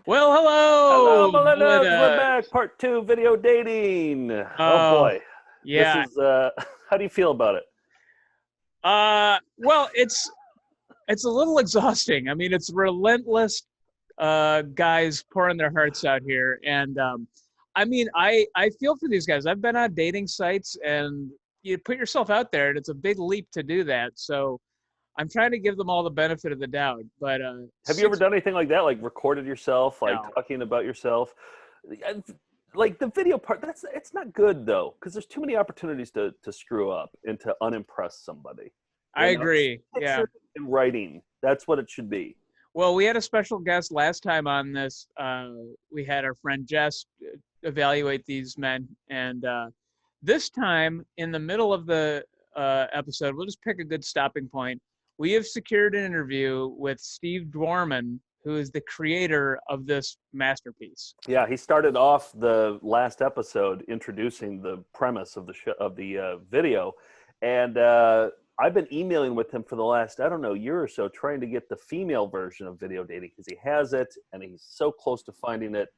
Well, Hello, hello, millennials. We're Melinda. back. Part 2, video dating. Oh Oh, boy, this yeah. is. How do you feel about it? Well, it's a little exhausting. I mean, it's relentless, guys pouring their hearts out here, and I mean, I feel for these guys. I've been on dating sites, and you put yourself out there, and it's a big leap to do that. So I'm trying to give them all the benefit of the doubt. But Have you ever done anything like that? Like recorded yourself, like no, talking about yourself? And, like the video part, it's not good though, because there's too many opportunities to screw up and to unimpress somebody. I agree. Yeah. Picture and writing. That's what it should be. Well, we had a special guest last time on this. We had our friend Jess evaluate these men, and this time, in the middle of the episode, we'll just pick a good stopping point. We have secured an interview with Steve Dwarman, who is the creator of this masterpiece. Yeah, he started off the last episode introducing the premise of the show, of the video, and I've been emailing with him for the last, I don't know, year or so, trying to get the female version of video dating because he has it and he's so close to finding it.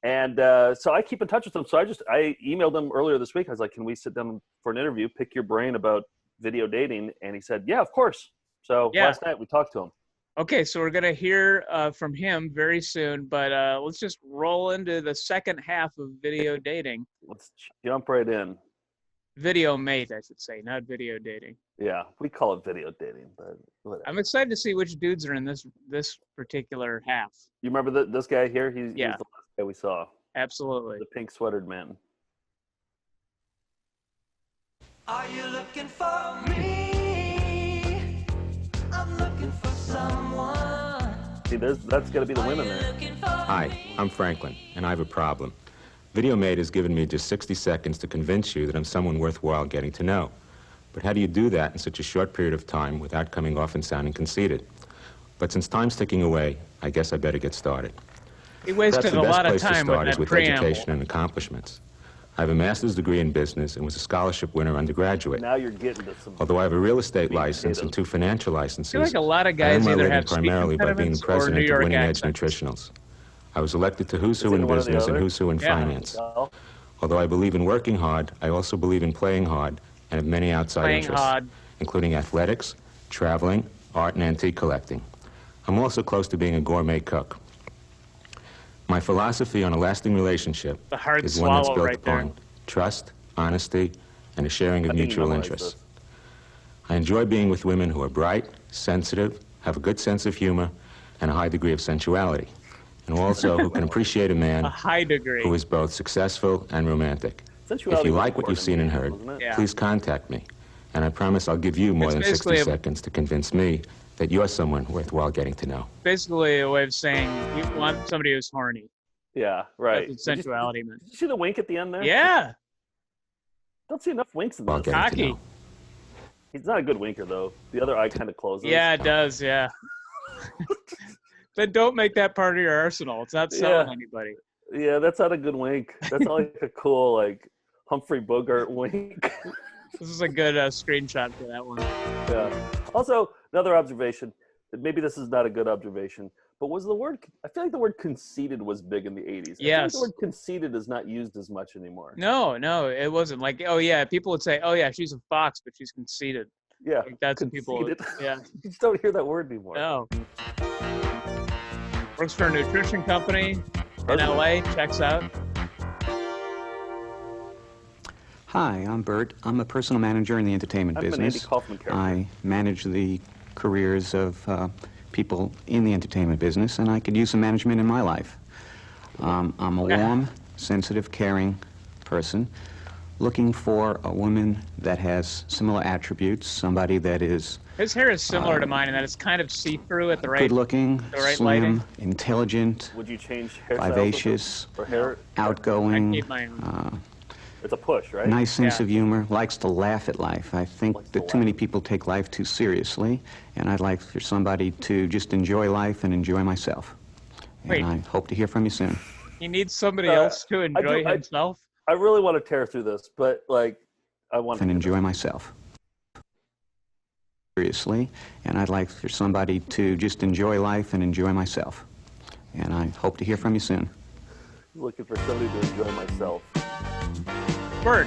And so I keep in touch with him. So I emailed him earlier this week. I was like, can we sit down for an interview, pick your brain about video dating? And he said, yeah, of course. So last night we talked to him. Okay, so we're going to hear from him very soon, but let's just roll into the second half of video dating. Let's jump right in. Video mate, I should say, not video dating. Yeah, we call it video dating, but whatever. I'm excited to see which dudes are in this particular half. You remember this guy here? He's the last guy we saw. Absolutely. The pink sweatered man. Are you looking for me? I'm looking for someone. See, that's got to be the women there. Hi, I'm Franklin, and I have a problem. VideoMate has given me just 60 seconds to convince you that I'm someone worthwhile getting to know. But how do you do that in such a short period of time without coming off and sounding conceited? But since time's ticking away, I guess I better get started. He wasted a lot of time with that preamble. Education and accomplishments. I have a master's degree in business and was a scholarship winner undergraduate. Now you're getting to some. Although I have a real estate license and 2 financial licenses, I feel like a lot of guys either have primarily by being the president of Winning Edge Nutritionals. I was elected to Who's Who in business and Who's Who in finance. Although I believe in working hard, I also believe in playing hard and have many outside interests, including athletics, traveling, art, and antique collecting. I'm also close to being a gourmet cook. My philosophy on a lasting relationship is one that's built upon trust, honesty, and a sharing of mutual interests. I enjoy being with women who are bright, sensitive, have a good sense of humor, and a high degree of sensuality, and also who can appreciate a man who is both successful and romantic. If you like what you've seen and heard, please contact me, and I promise I'll give you more than 60 seconds to convince me that you're someone worthwhile getting to know. Basically a way of saying you want somebody who's horny. Yeah, right. That's what sensuality meant. Did you see the wink at the end there? Yeah. Don't see enough winks in this. Cocky. He's not a good winker, though. The other eye kind of closes. Yeah, it does, yeah. Then don't make that part of your arsenal. It's not selling anybody. Yeah, that's not a good wink. That's not like a cool, like, Humphrey Bogart wink. This is a good screenshot for that one. Yeah. Also, another observation. Maybe this is not a good observation, but was the word? I feel like the word conceited was big in the '80s. Yes. I think the word conceited is not used as much anymore. No, it wasn't. Like, oh yeah, people would say, oh yeah, she's a fox, but she's conceited. Yeah. Like, that's what people. Yeah. You just don't hear that word anymore. No. Works for a nutrition company in LA. Checks out. Hi, I'm Bert. I'm a personal manager in the entertainment business. I'm an Andy Kaufman character. I manage the careers of people in the entertainment business, and I could use some management in my life. I'm a warm, sensitive, caring person looking for a woman that has similar attributes, somebody that is... His hair is similar to mine in that it's kind of see-through at the right good-looking, slim, lighting. Intelligent, Would you change hairstyles vivacious, for hair? outgoing, it's a push, right? nice sense of humor, likes to laugh at life. I think that too many people take life too seriously, and I'd like for somebody to just enjoy life and enjoy myself. And I hope to hear from you soon. He needs somebody else to enjoy himself? I really want to tear through this, but, like, I want to... And enjoy myself. Seriously, and I'd like for somebody to just enjoy life and enjoy myself. and I hope to hear from you soon. Looking for somebody to enjoy myself. Bert,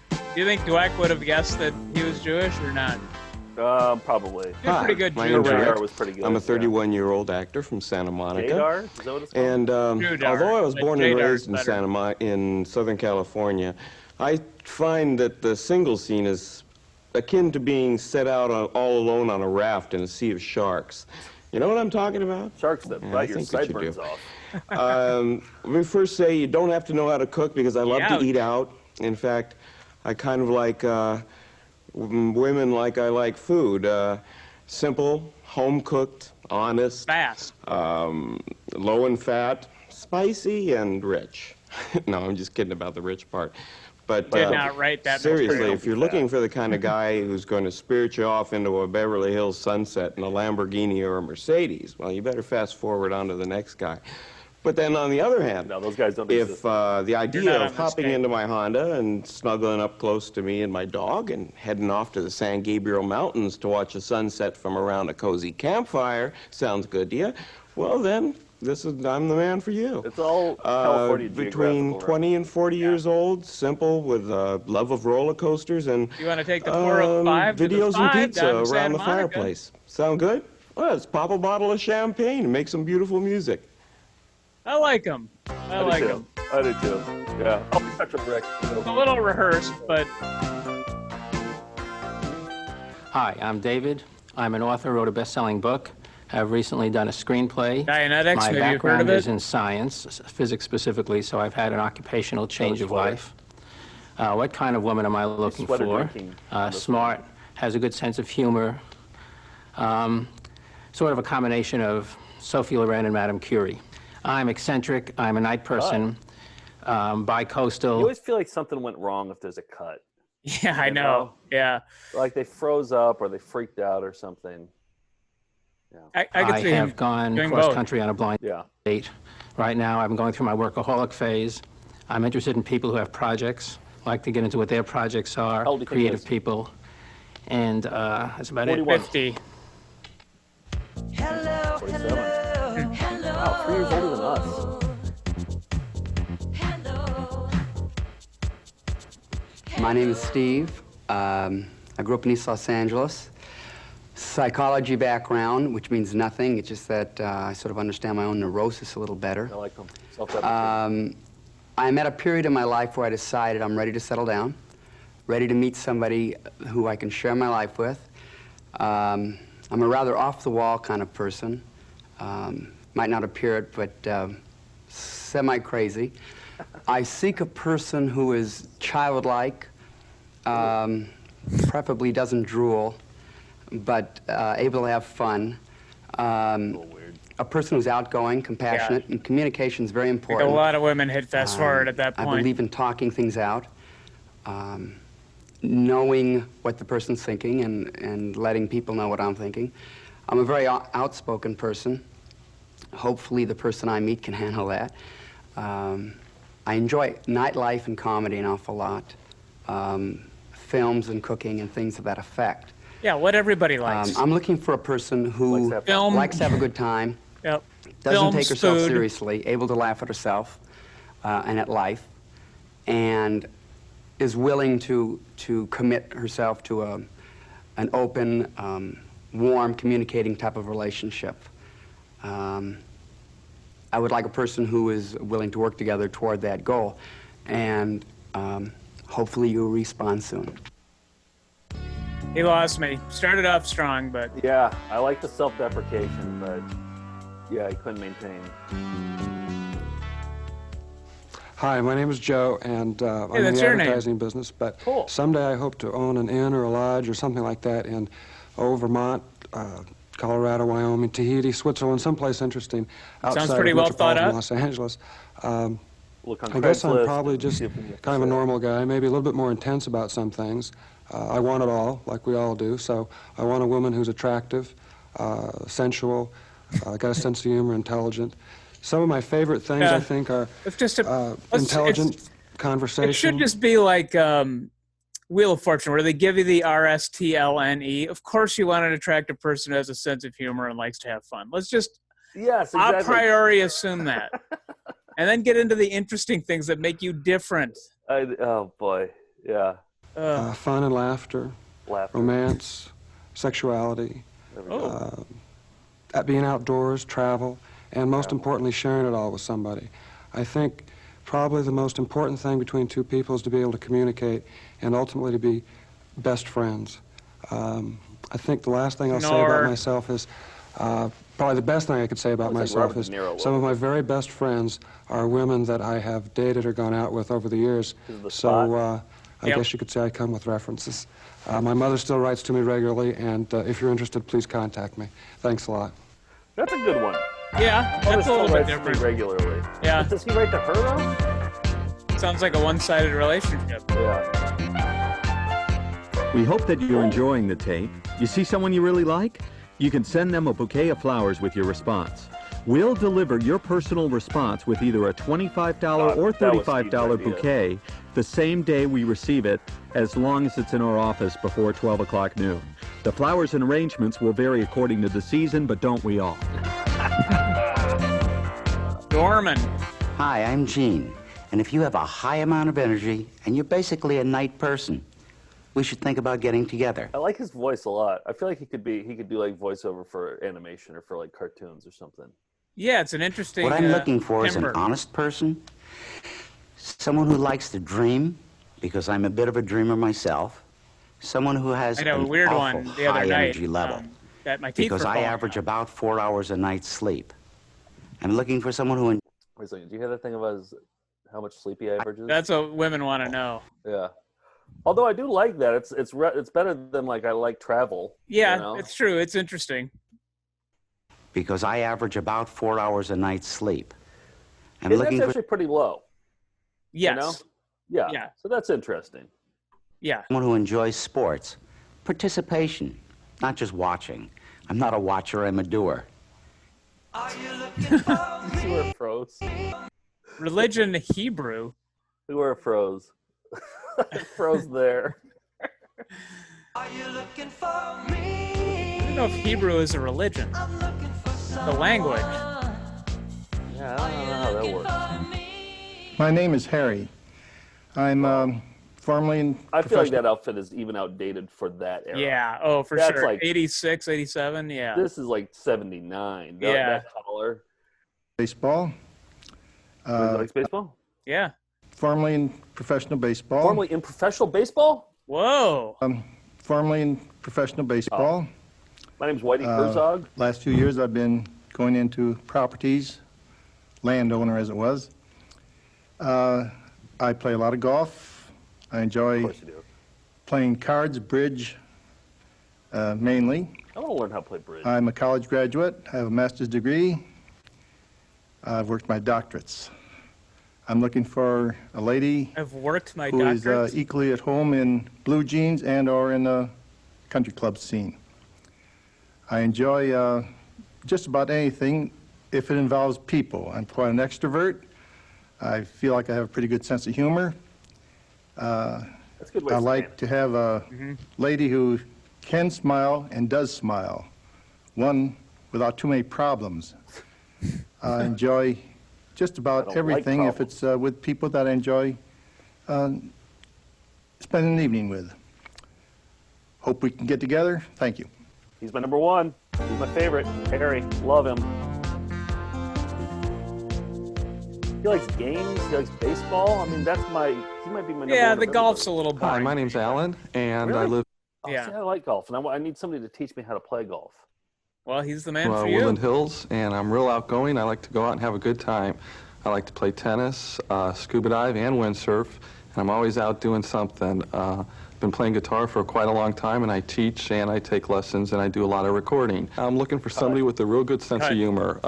do you think Dweck would have guessed that he was Jewish or not? Probably. Did pretty good. My name's Radar Rick. was pretty good. I'm a 31-year-old actor from Santa Monica. Radar? Is that what it's called? And although I was born and raised in better. in Southern California, I find that the single scene is akin to being set out all alone on a raft in a sea of sharks. You know what I'm talking about? Sharks that bite your sideburns off. Let me first say you don't have to know how to cook because I love to eat out. In fact, I kind of like women like I like food. Simple, home-cooked, honest. Fast. Low in fat, spicy, and rich. No, I'm just kidding about the rich part. But did not write that. Seriously, if you're looking for the kind of guy who's going to spirit you off into a Beverly Hills sunset in a Lamborghini or a Mercedes, well, you better fast forward on to the next guy. But then on the other hand, no, those guys don't if the idea of hopping tape. into my Honda and snuggling up close to me and my dog and heading off to the San Gabriel Mountains to watch a sunset from around a cozy campfire sounds good to you, well then, I'm the man for you. It's all California between 20 and 40 years old, simple, with a love of roller coasters and you want to take the 405 to the videos 5 and pizza down to around Santa the Monica. fireplace. Sound good? Well, let's pop a bottle of champagne and make some beautiful music. I like him. I like him. I do too. Yeah. I'll be such a Rick. It's a little rehearsed, but. Hi, I'm David. I'm an author, wrote a best-selling book. I've recently done a screenplay. Dianetics, My maybe you've heard of background it? is in science, physics specifically, so I've had an occupational change of life. What kind of woman am I looking for? Smart, has a good sense of humor, sort of a combination of Sophie Loren and Madame Curie. I'm eccentric, I'm a night person, bi-coastal. You always feel like something went wrong if there's a cut. Yeah, I know. Yeah. Like they froze up or they freaked out or something. Yeah. I have gone cross-country on a blind date. Right now, I'm going through my workaholic phase. I'm interested in people who have projects, like to get into what their projects are, creative people. And that's about 41. it. 50. Hello, 47. hello, hello. Wow, 3 years older than us. Hello. My name is Steve. I grew up in East Los Angeles. Psychology background, which means nothing. It's just that I sort of understand my own neurosis a little better. I like them. Self-deprecating. I'm at a period in my life where I decided I'm ready to settle down, ready to meet somebody who I can share my life with. I'm a rather off-the-wall kind of person. Might not appear it, but semi-crazy. I seek a person who is childlike, preferably doesn't drool, but able to have fun. A person who's outgoing, compassionate, and communication is very I important. think a lot of women hit fast forward at that point. I believe in talking things out, knowing what the person's thinking and letting people know what I'm thinking. I'm a very outspoken person. Hopefully the person I meet can handle that. I enjoy nightlife and comedy an awful lot, films and cooking and things of that effect. Yeah, what everybody likes. I'm looking for a person who likes to have a good time, doesn't take herself seriously, able to laugh at herself and at life, and is willing to commit herself to an open, warm, communicating type of relationship. I would like a person who is willing to work together toward that goal, and hopefully you'll respond soon. He lost me. Started off strong, but... Yeah, I like the self-deprecation, but yeah, he couldn't maintain. Hi, my name is Joe, and I'm in the advertising business, but someday I hope to own an inn or a lodge or something like that in Vermont, Colorado, Wyoming, Tahiti, Switzerland, someplace interesting outside Sounds pretty of well thought out. Los Angeles. I Look on guess I'm Craigslist probably just kind of a normal guy, maybe a little bit more intense about some things. I want it all, like we all do, so I want a woman who's attractive, sensual, got a sense of humor, intelligent. Some of my favorite things, I think, are intelligent conversation. It should just be like Wheel of Fortune, where they give you the RSTLNE. Of course you want an attractive person who has a sense of humor and likes to have fun. Let's just Yes, exactly. A priori assume that. And then get into the interesting things that make you different. Oh, boy. Yeah. Fun and laughter, romance, sexuality, being outdoors, travel, and most importantly, sharing it all with somebody. I think probably the most important thing between two people is to be able to communicate and ultimately to be best friends. I think the last thing I'll say about myself is probably the best thing I could say about myself is some of my very best friends are women that I have dated or gone out with over the years. So I guess you could say I come with references. My mother still writes to me regularly, and if you're interested, please contact me. Thanks a lot. That's a good one. Yeah, that's a little bit different. Regularly. Yeah. Does he write to her, though? Sounds like a one-sided relationship. Yeah. We hope that you're enjoying the tape. You see someone you really like? You can send them a bouquet of flowers with your response. We'll deliver your personal response with either a $25 or $35 bouquet the same day we receive it, as long as it's in our office before 12 o'clock noon. The flowers and arrangements will vary according to the season, but don't we all? Dorman. Hi, I'm Gene. And if you have a high amount of energy and you're basically a night person, we should think about getting together. I like his voice a lot. I feel like he could do like voiceover for animation or for like cartoons or something. Yeah, it's an interesting. What I'm looking for is an honest person, someone who likes to dream, because I'm a bit of a dreamer myself, someone who has an awful high energy level, because I average about 4 hours a night sleep. I'm looking for someone who. Wait a second, do you hear that thing about how much sleep he averages? That's what women want to know. Yeah. Although I do like that. It's better than like I like travel. Yeah, you know? It's true. It's interesting. Because I average about 4 hours a night sleep. That's actually pretty low. Yes. You know? Yeah. Yeah. So that's interesting. Yeah. Someone who enjoys sports. Participation, not just watching. I'm not a watcher, I'm a doer. Are you looking for me? Who are froze? Religion Hebrew. Who are froze? Froze there. Are you looking for me? I don't know if Hebrew is a religion. I'm looking for The language. Yeah, I don't know how that works. My name is Harry. I'm formerly in I feel like that outfit is even outdated for that era. Yeah, oh, for That's sure. Like, 86, 87, yeah. This is like 79. That color. Baseball. Likes baseball? Yeah. Formerly in professional baseball. Formerly in professional baseball? Whoa. Formerly in professional baseball. My name's Whitey Herzog. Last few years I've been going into properties, landowner as it was. I play a lot of golf. I enjoy playing cards, bridge, mainly. I want to learn how to play bridge. I'm a college graduate. I have a master's degree. I've worked my doctorates. I'm looking for a lady I've worked my who is equally at home in blue jeans and or in the country club scene. I enjoy just about anything if it involves people. I'm quite an extrovert. I feel like I have a pretty good sense of humor. That's a good way I to like to have a lady who can smile and does smile. One without too many problems. I enjoy just about everything if it's with people that I enjoy spending an evening with. Hope we can get together. Thank you. He's my number one. He's my favorite. Harry. Love him. He likes games. He likes baseball. I mean, he might be my number one. Yeah, the golf's a little boring. Hi, my name's Alan, and Really? I live See, I like golf, and I need somebody to teach me how to play golf. Well, he's the man in for you. Woodland Hills, and I'm real outgoing. I like to go out and have a good time. I like to play tennis, scuba dive, and windsurf, and I'm always out doing something. I've been playing guitar for quite a long time, and I teach, and I take lessons, and I do a lot of recording. I'm looking for somebody with a real good sense of humor.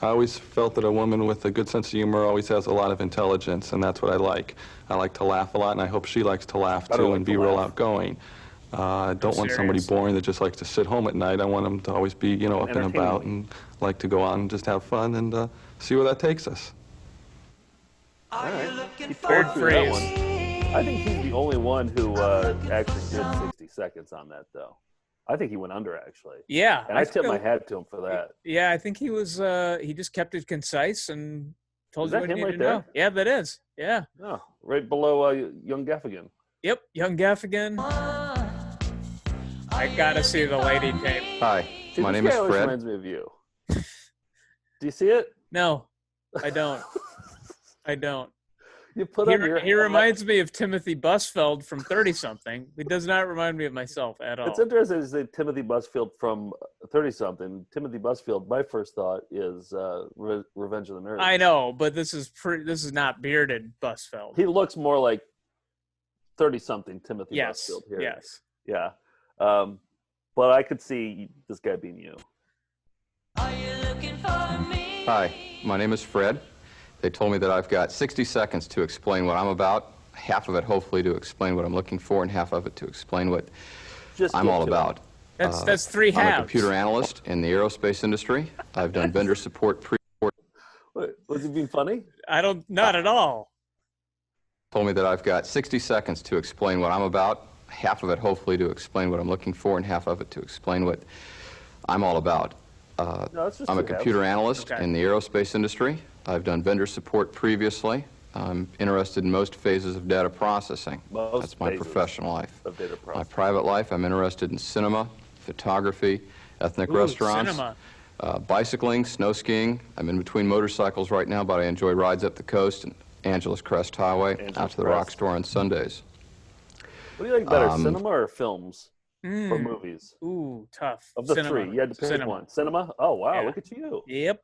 I always felt that a woman with a good sense of humor always has a lot of intelligence, and that's what I like. I like to laugh a lot, and I hope she likes to laugh, too, and be real outgoing. I don't want somebody boring that just likes to sit home at night. I want them to always be, you know, up and about and like to go out and just have fun and see where that takes us. All right. Third phrase. I think he's the only one who actually did 60 seconds on that, though. I think he went under, actually. Yeah. And I tip my hat to him for that. Yeah, I think he was, he just kept it concise and told you what you him needed right to know. there? Yeah, that is. Yeah. Oh, right below Young Gaffigan. Yep, Young Gaffigan. I gotta see the lady tape. Hi, my name is Fred. Fred. Reminds me of you. Do you see it? No, I don't. I don't. You put He reminds me of Timothy Busfeld from 30-something. He does not remind me of myself at all. It's interesting to say Timothy Busfield from 30-something. Timothy Busfield, my first thought is Revenge of the Nerds. I know, but this is not bearded Busfeld. He looks more like 30-something Timothy Busfield here. Yes. Yeah. But I could see this guy being you. Are you looking for me? Hi, my name is Fred. They told me that I've got 60 seconds to explain what I'm about, half of it hopefully to explain what I'm looking for, and half of it to explain what I'm all about. That's three halves. I'm a computer analyst in the aerospace industry. I've done vendor support Was he being funny? Not at all. Told me that I've got 60 seconds to explain what I'm about, half of it hopefully to explain what I'm looking for, and half of it to explain what I'm all about. I'm a computer analyst in the aerospace industry. I've done vendor support previously. I'm interested in most phases of data processing. That's my professional life. My private life, I'm interested in cinema, photography, ethnic restaurants, bicycling, snow skiing. I'm in between motorcycles right now, but I enjoy rides up the coast and Angeles Crest Highway, out to the rock store on Sundays. What do you like better, cinema or films? Or movies? Ooh, tough. Of the three, you had to pick one. Cinema? Oh, wow, look at you. Yep.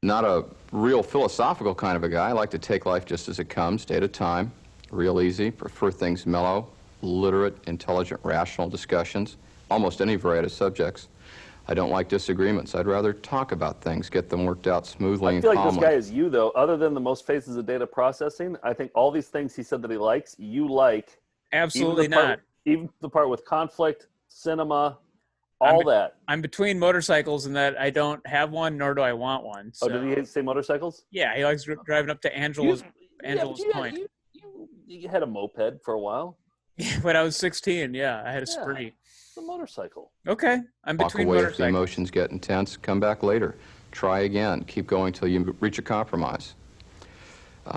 Not a real philosophical kind of a guy. I like to take life just as it comes, day at a time, real easy, prefer things mellow, literate, intelligent, rational discussions, almost any variety of subjects. I don't like disagreements. I'd rather talk about things, get them worked out smoothly and calmly. I feel like this guy is you, though. Other than the most phases of data processing, I think all these things he said that he likes, you like. Absolutely not. Even the part with conflict, cinema, all that. I'm between motorcycles in that I don't have one, nor do I want one. So. Oh, did he say motorcycles? Yeah, he likes driving up to Angela's Point. You had a moped for a while? When I was 16, yeah, I had a Spree. It's a motorcycle. Okay, I'm between motorcycles. Walk away motorcycles. if the emotions get intense, come back later. Try again. Keep going till you reach a compromise.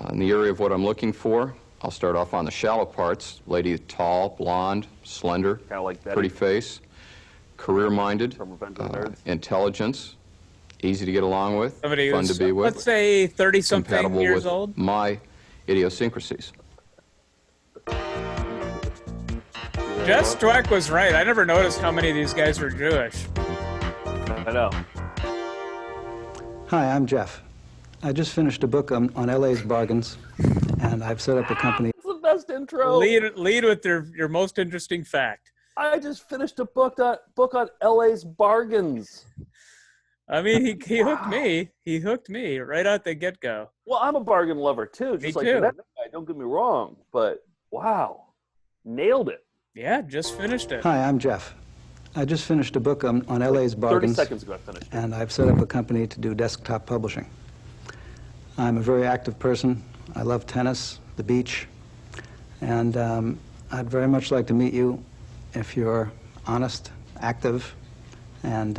In the area of what I'm looking for, I'll start off on the shallow parts. Lady tall, blonde, slender, like pretty face, career-minded, intelligence, easy to get along with, fun to be with. Let's say 30-something years old. My idiosyncrasies. Jess Dweck was right. I never noticed how many of these guys were Jewish. I know. Hi, I'm Jeff. I just finished a book on LA's bargains, and I've set up a company. It's the best intro. Lead with your most interesting fact. I just finished a book on LA's bargains. I mean, he hooked me. He hooked me right out the get-go. Well, I'm a bargain lover too. Me too. That guy, don't get me wrong, but wow, nailed it. Yeah, just finished it. Hi, I'm Jeff. I just finished a book on LA's bargains. 30 seconds ago I finished it. And I've set up a company to do desktop publishing. I'm a very active person. I love tennis, the beach, and I'd very much like to meet you if you're honest, active, and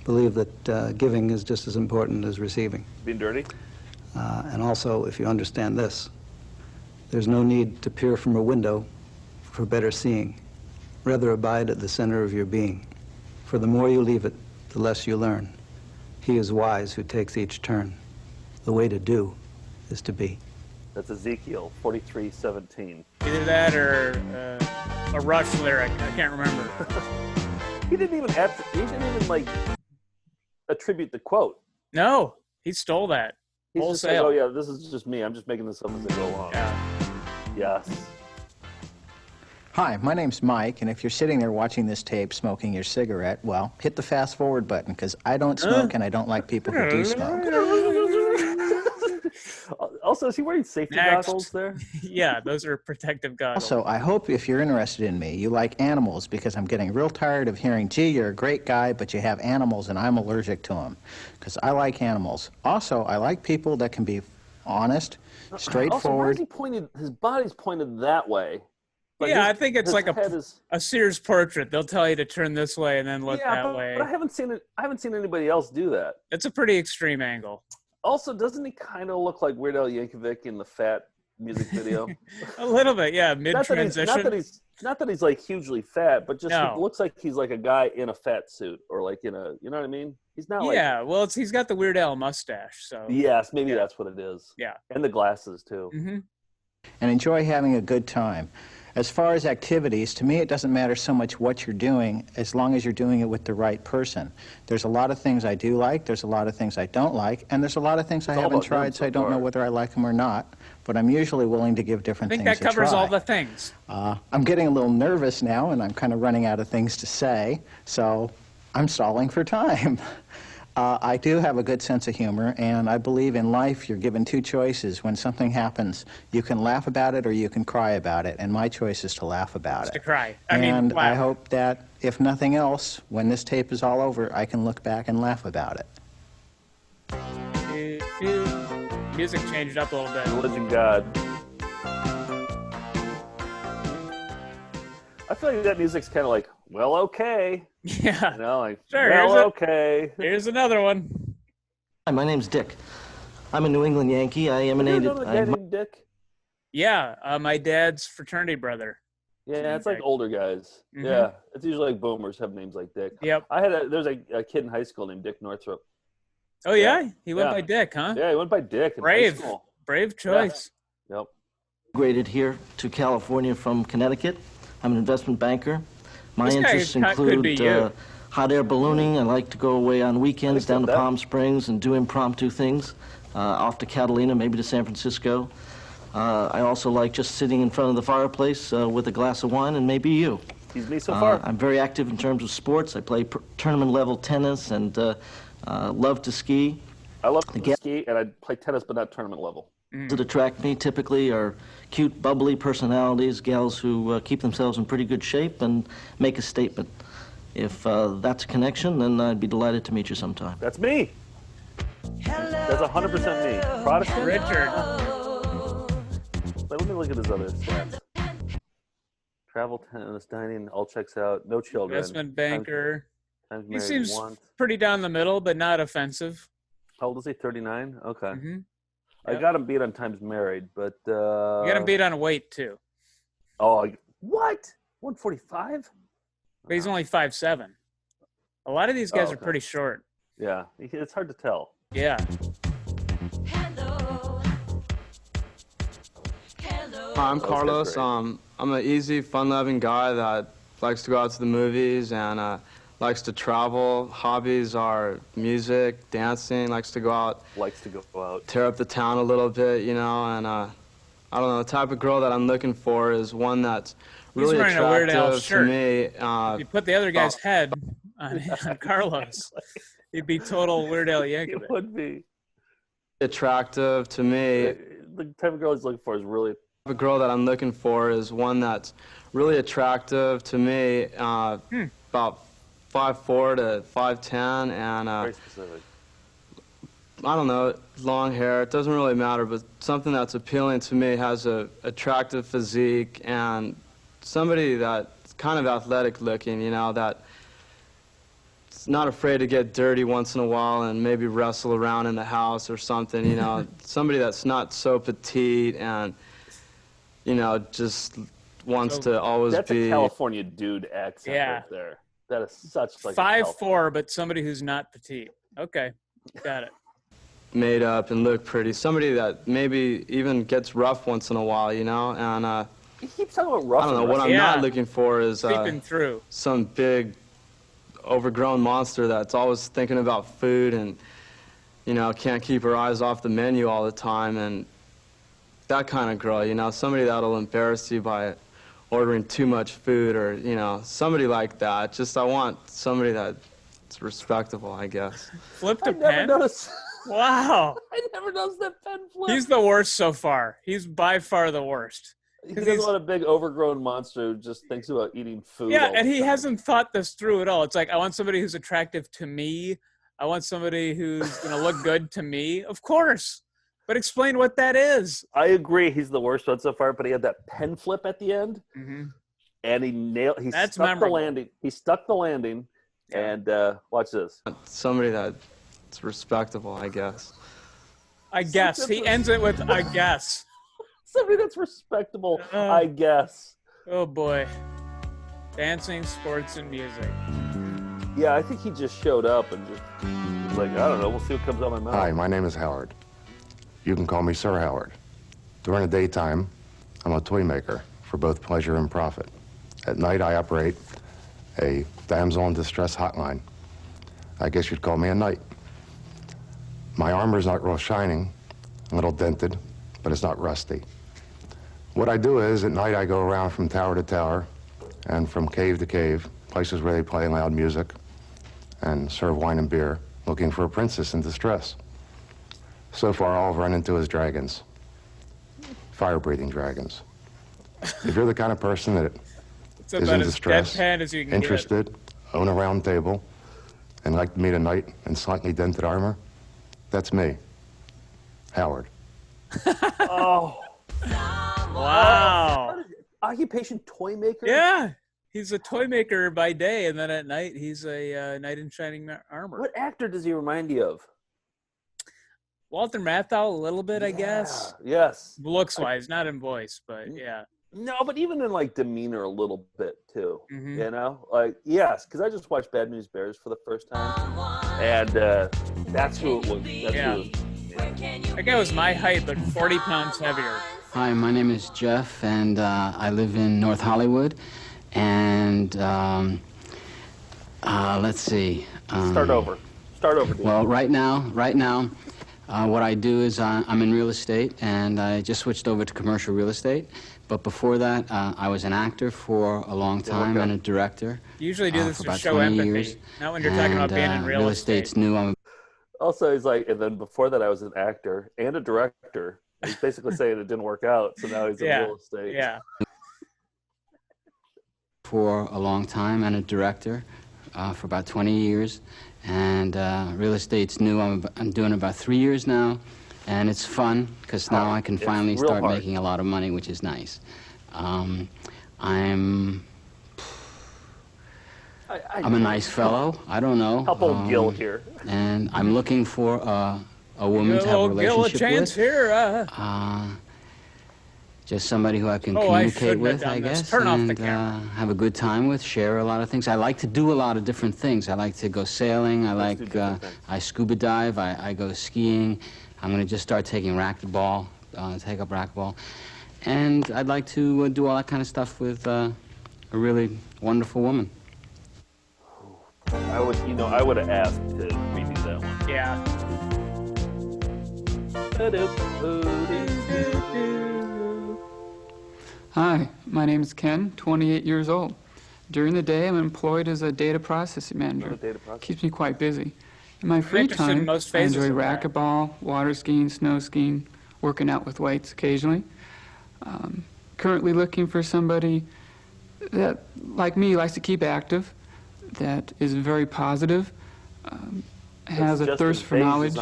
believe that giving is just as important as receiving. Being dirty? And also, if you understand this, there's no need to peer from a window for better seeing. Rather abide at the center of your being. For the more you leave it, the less you learn. He is wise who takes each turn. The way to do is to be. That's Ezekiel 43:17. Either that or a Rush lyric. I can't remember. He didn't even like attribute the quote. No, he stole that. He's just like, oh yeah, this is just me. I'm just making this up as I go along. Yeah. Yes. Hi, my name's Mike, and if you're sitting there watching this tape smoking your cigarette, well, hit the fast forward button, because I don't smoke and I don't like people who do smoke. Also, is he wearing safety goggles there? Yeah, those are protective goggles. Also, I hope if you're interested in me, you like animals, because I'm getting real tired of hearing, gee, you're a great guy, but you have animals and I'm allergic to them, because I like animals. Also, I like people that can be honest, straightforward. Also, why is he pointed, his body's pointed that way? But yeah, I think it's like is... a Sears portrait. They'll tell you to turn this way and then look that way. But I haven't seen anybody else do that. It's a pretty extreme angle. Also, doesn't he kind of look like Weird Al Yankovic in the Fat music video? A little bit, yeah. Mid-transition. Not that he's like hugely fat, but just he looks like he's like a guy in a fat suit or like in a, you know what I mean? He's not like... Yeah, well, he's got the Weird Al mustache, so... Yes, maybe that's what it is. Yeah. And the glasses, too. Mm-hmm. And enjoy having a good time. As far as activities, to me it doesn't matter so much what you're doing as long as you're doing it with the right person. There's a lot of things I do like, there's a lot of things I don't like, and there's a lot of things I haven't tried, so I don't know whether I like them or not, but I'm usually willing to give different things a try. I think that covers all the things. I'm getting a little nervous now, and I'm kind of running out of things to say, so I'm stalling for time. I do have a good sense of humor, and I believe in life you're given two choices. When something happens, you can laugh about it or you can cry about it, and my choice is to laugh about it. To cry. I hope that, if nothing else, when this tape is all over, I can look back and laugh about it. Music changed up a little bit. Religion God. I feel like that music's kind of like, well, okay. Yeah. You know, like, sure, well, okay. Here's another one. Hi, my name's Dick. I'm a New England Yankee. I emanated... You know a guy named Dick? Yeah, my dad's fraternity brother. Yeah, it's like older guys. Mm-hmm. Yeah, it's usually like boomers have names like Dick. Yep. There's a kid in high school named Dick Northrup. Oh, yeah? He went by Dick, huh? Yeah, he went by Dick in high school. Brave choice. Yeah. Yep. Migrated here to California from Connecticut. I'm an investment banker. My interests include hot air ballooning. I like to go away on weekends down to Palm Springs and do impromptu things, off to Catalina, maybe to San Francisco. I also like just sitting in front of the fireplace with a glass of wine and maybe you. He's me so far. I'm very active in terms of sports. I play tournament-level tennis and love to ski. I love to ski, and I play tennis, but not tournament level. That attract me typically are cute, bubbly personalities, gals who keep themselves in pretty good shape and make a statement. If that's a connection, then I'd be delighted to meet you sometime. That's me. That's 100% me. Protestant? Richard. Let me look at his other stats. Travel, tennis, dining, all checks out. No children. Investment banker. Times he seems pretty down the middle, but not offensive. How old is he? 39? Okay. Mm-hmm. Yep. I got him beat on times married, but... You got him beat on weight, too. Oh, what? 145? But he's only 5'7". A lot of these guys are pretty short. Yeah, it's hard to tell. Yeah. Hi, I'm Carlos. I'm an easy, fun-loving guy that likes to go out to the movies and likes to travel. Hobbies are music, dancing, likes to go out. Tear up the town a little bit, you know, and I don't know, the type of girl that I'm looking for is one that's really attractive to me. If you put the other guy's head on Carlos, he'd be total Weird Al Yankovic. It would be. Attractive to me. The type of girl he's looking for is really... The type of girl that I'm looking for is one that's really attractive to me, about 5'4" to 5'10", and very specific. I don't know, long hair. It doesn't really matter, but something that's appealing to me, has a attractive physique, and somebody that's kind of athletic looking, you know, that's not afraid to get dirty once in a while and maybe wrestle around in the house or something, you know. Somebody that's not so petite and, you know, just wants to always that's be... That's a California dude accent right there. That is such like 5'4", but somebody who's not petite. Okay, got it. Made up and look pretty. Somebody that maybe even gets rough once in a while, you know, and he keeps talking about rough. I don't know. What I'm not looking for is some big, overgrown monster that's always thinking about food and, you know, can't keep her eyes off the menu all the time, and that kind of girl, you know, somebody that'll embarrass you by ordering too much food, or, you know, somebody like that. Just I want somebody that's respectable, I guess. Flipped a pen? Wow. I never noticed that pen flip. He's the worst so far. He's by far the worst. He doesn't want a big overgrown monster who just thinks about eating food. Yeah, and he hasn't thought this through at all. It's like, I want somebody who's attractive to me. I want somebody who's going to look good to me. Of course. But explain what that is. I agree. He's the worst one so far, but he had that pen flip at the end, and he stuck the landing. He stuck the landing, and watch this. Somebody that's respectable, I guess. I guess. He ends it with I guess. Somebody that's respectable, I guess. Oh, boy. Dancing, sports, and music. Yeah, I think he just showed up and just like, I don't know, we'll see what comes out of my mouth. Hi, my name is Howard. You can call me Sir Howard. During the daytime, I'm a toy maker for both pleasure and profit. At night, I operate a damsel in distress hotline. I guess you'd call me a knight. My armor's not real shining, a little dented, but it's not rusty. What I do is, at night, I go around from tower to tower and from cave to cave, places where they play loud music and serve wine and beer, looking for a princess in distress. So far, all I've run into is dragons, fire-breathing dragons. If you're the kind of person that is in distress, interested, own a round table, and like to meet a knight in slightly dented armor, that's me, Howard. Oh. Wow. Occupation toy maker? Yeah. He's a toy maker by day, and then at night, he's a knight in shining armor. What actor does he remind you of? Walter Matthau, a little bit, I guess. Yes. Looks-wise, not in voice, but yeah. No, but even in, like, demeanor a little bit, too. You know? Like, yes, because I just watched Bad News Bears for the first time, and that's who it was. That guy was my height, but 40 pounds heavier. Hi, my name is Jeff, and I live in North Hollywood. And let's see. Start over. Dude. Well, right now, what I do is I'm in real estate, and I just switched over to commercial real estate. But before that, I was an actor for a long time and a director. You usually do this for to about show 20 empathy, years. not when you're talking about being in real estate. Estate's new. Also, he's like, and then before that, I was an actor and a director. He's basically saying it didn't work out, so now he's in real estate. Yeah. For a long time and a director for about 20 years. And real estate's new. I'm doing about 3 years now. And it's fun because now I can finally start making a lot of money, which is nice. I'm a nice fellow. I don't know. Help old Gil here. And I'm looking for a woman to have a relationship with. Here, just somebody who I can communicate with, I guess, and have a good time with, share a lot of things. I like to do a lot of different things. I like to go sailing. I scuba dive. I go skiing. I'm going to just start taking racquetball, take up racquetball. And I'd like to do all that kind of stuff with a really wonderful woman. I would have asked to redo that one. Yeah. Hi, my name is Ken, 28 years old. During the day, I'm employed as a data processing manager. Keeps me quite busy. In my free time, I enjoy racquetball, water skiing, snow skiing, working out with weights occasionally. Currently looking for somebody that, like me, likes to keep active, that is very positive, has a thirst for knowledge,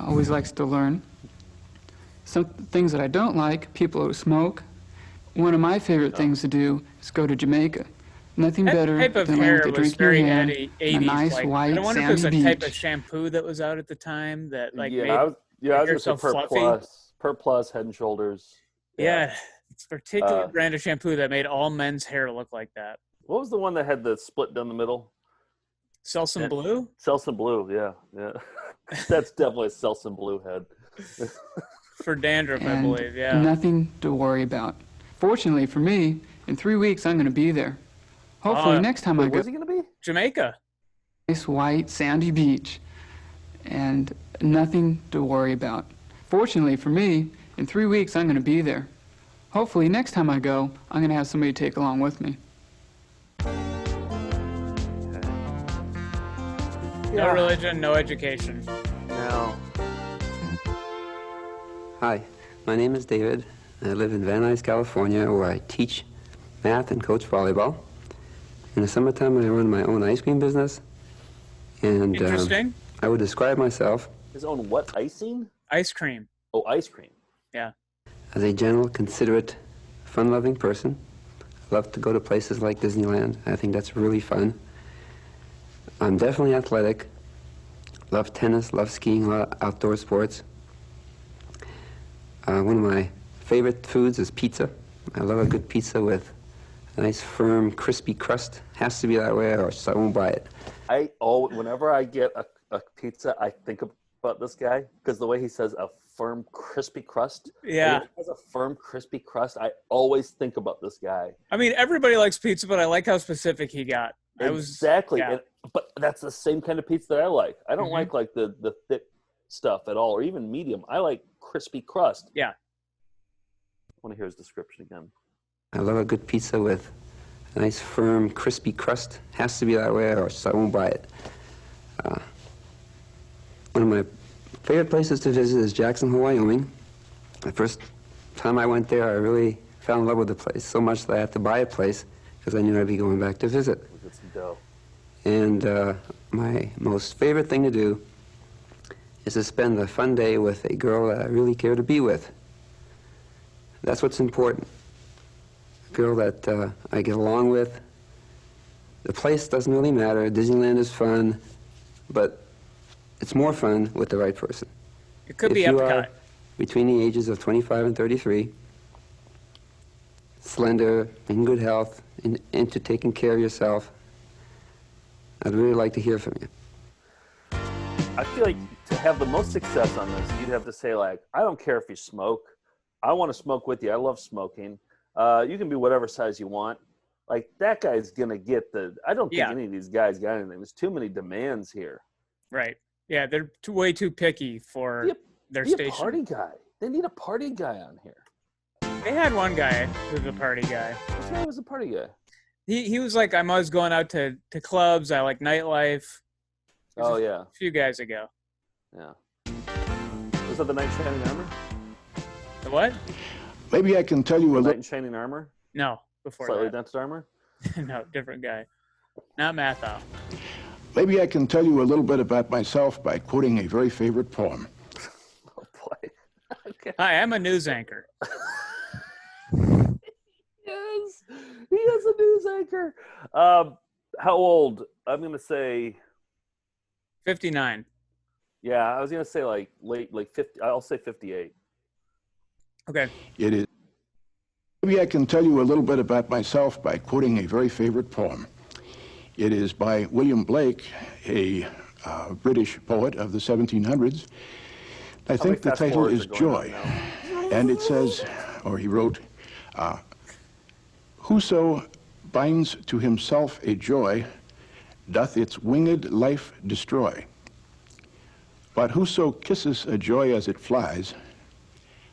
always likes to learn. Some things that I don't like, people who smoke. One of my favorite things to do is go to Jamaica. Nothing better than laying with a drink in your hand, a nice white I wonder if there's a type of shampoo that was out at the time that made I was going to say Per Plus, Head and Shoulders. Yeah, it's a particular brand of shampoo that made all men's hair look like that. What was the one that had the split down the middle? Selsun Blue? Selsun Blue, yeah. That's definitely a Selsun Blue head. For dandruff, I believe, yeah. Nothing to worry about. Fortunately for me, in 3 weeks, I'm going to be there. Hopefully next time I go. Where's he going to be? Jamaica. Nice white sandy beach, and nothing to worry about. Fortunately for me, in 3 weeks I'm going to be there. Hopefully next time I go, I'm going to have somebody to take along with me. No religion, no education. No. Hi, my name is David. I live in Van Nuys, California, where I teach math and coach volleyball. In the summertime, I run my own ice cream business. And interesting. I would describe myself. His own what? Icing? Ice cream. Oh, ice cream. Yeah. As a gentle, considerate, fun-loving person, I love to go to places like Disneyland. I think that's really fun. I'm definitely athletic. Love tennis, love skiing, a lot of outdoor sports. One of my favorite foods is pizza. I love a good pizza with a nice, firm, crispy crust. Has to be that way, or else I won't buy it. Whenever I get a pizza, I think about this guy because the way he says a firm, crispy crust. Yeah. When he has a firm, crispy crust, I always think about this guy. I mean, everybody likes pizza, but I like how specific he got. Exactly. Yeah. But that's the same kind of pizza that I like. I don't like the thick stuff at all, or even medium. I like crispy crust. Yeah. I want to hear his description again. I love a good pizza with a nice, firm, crispy crust. Has to be that way, or else I won't buy it. One of my favorite places to visit is Jacksonville, Wyoming. The first time I went there, I really fell in love with the place so much that I had to buy a place because I knew I'd be going back to visit. Get some dough. And my most favorite thing to do is to spend a fun day with a girl that I really care to be with. That's what's important. A girl that I get along with. The place doesn't really matter. Disneyland is fun, but it's more fun with the right person. It could be Epcot. If you are between the ages of 25 and 33, slender, in good health, into taking care of yourself, I'd really like to hear from you. I feel like to have the most success on this, you'd have to say, like, I don't care if you smoke. I want to smoke with you. I love smoking. You can be whatever size you want. Like, that guy's going to get I don't think any of these guys got anything. There's too many demands here. Right. Yeah, they're way too picky for their station. A party guy. They need a party guy on here. They had one guy who was a party guy. Which guy was a party guy? He was like, I'm always going out to clubs. I like nightlife. Oh, yeah. A few guys ago. Yeah. Was that the Knight in Shining Armor? The what? Maybe I can tell you a Knight in Shining Armor? No, before Slightly that. dented armor? No, different guy. Not Matthau. Maybe I can tell you a little bit about myself by quoting a very favorite poem. Oh, boy. Okay. Hi, I'm a news anchor. Yes, he is a news anchor. How old? I'm going to say 59. Yeah, I was going to say like 50. I'll say 58. Okay. It is. Maybe I can tell you a little bit about myself by quoting a very favorite poem. It is by William Blake, a British poet of the 1700s. I think the title is Joy. And it says, or he wrote, whoso binds to himself a joy doth its winged life destroy. But whoso kisses a joy as it flies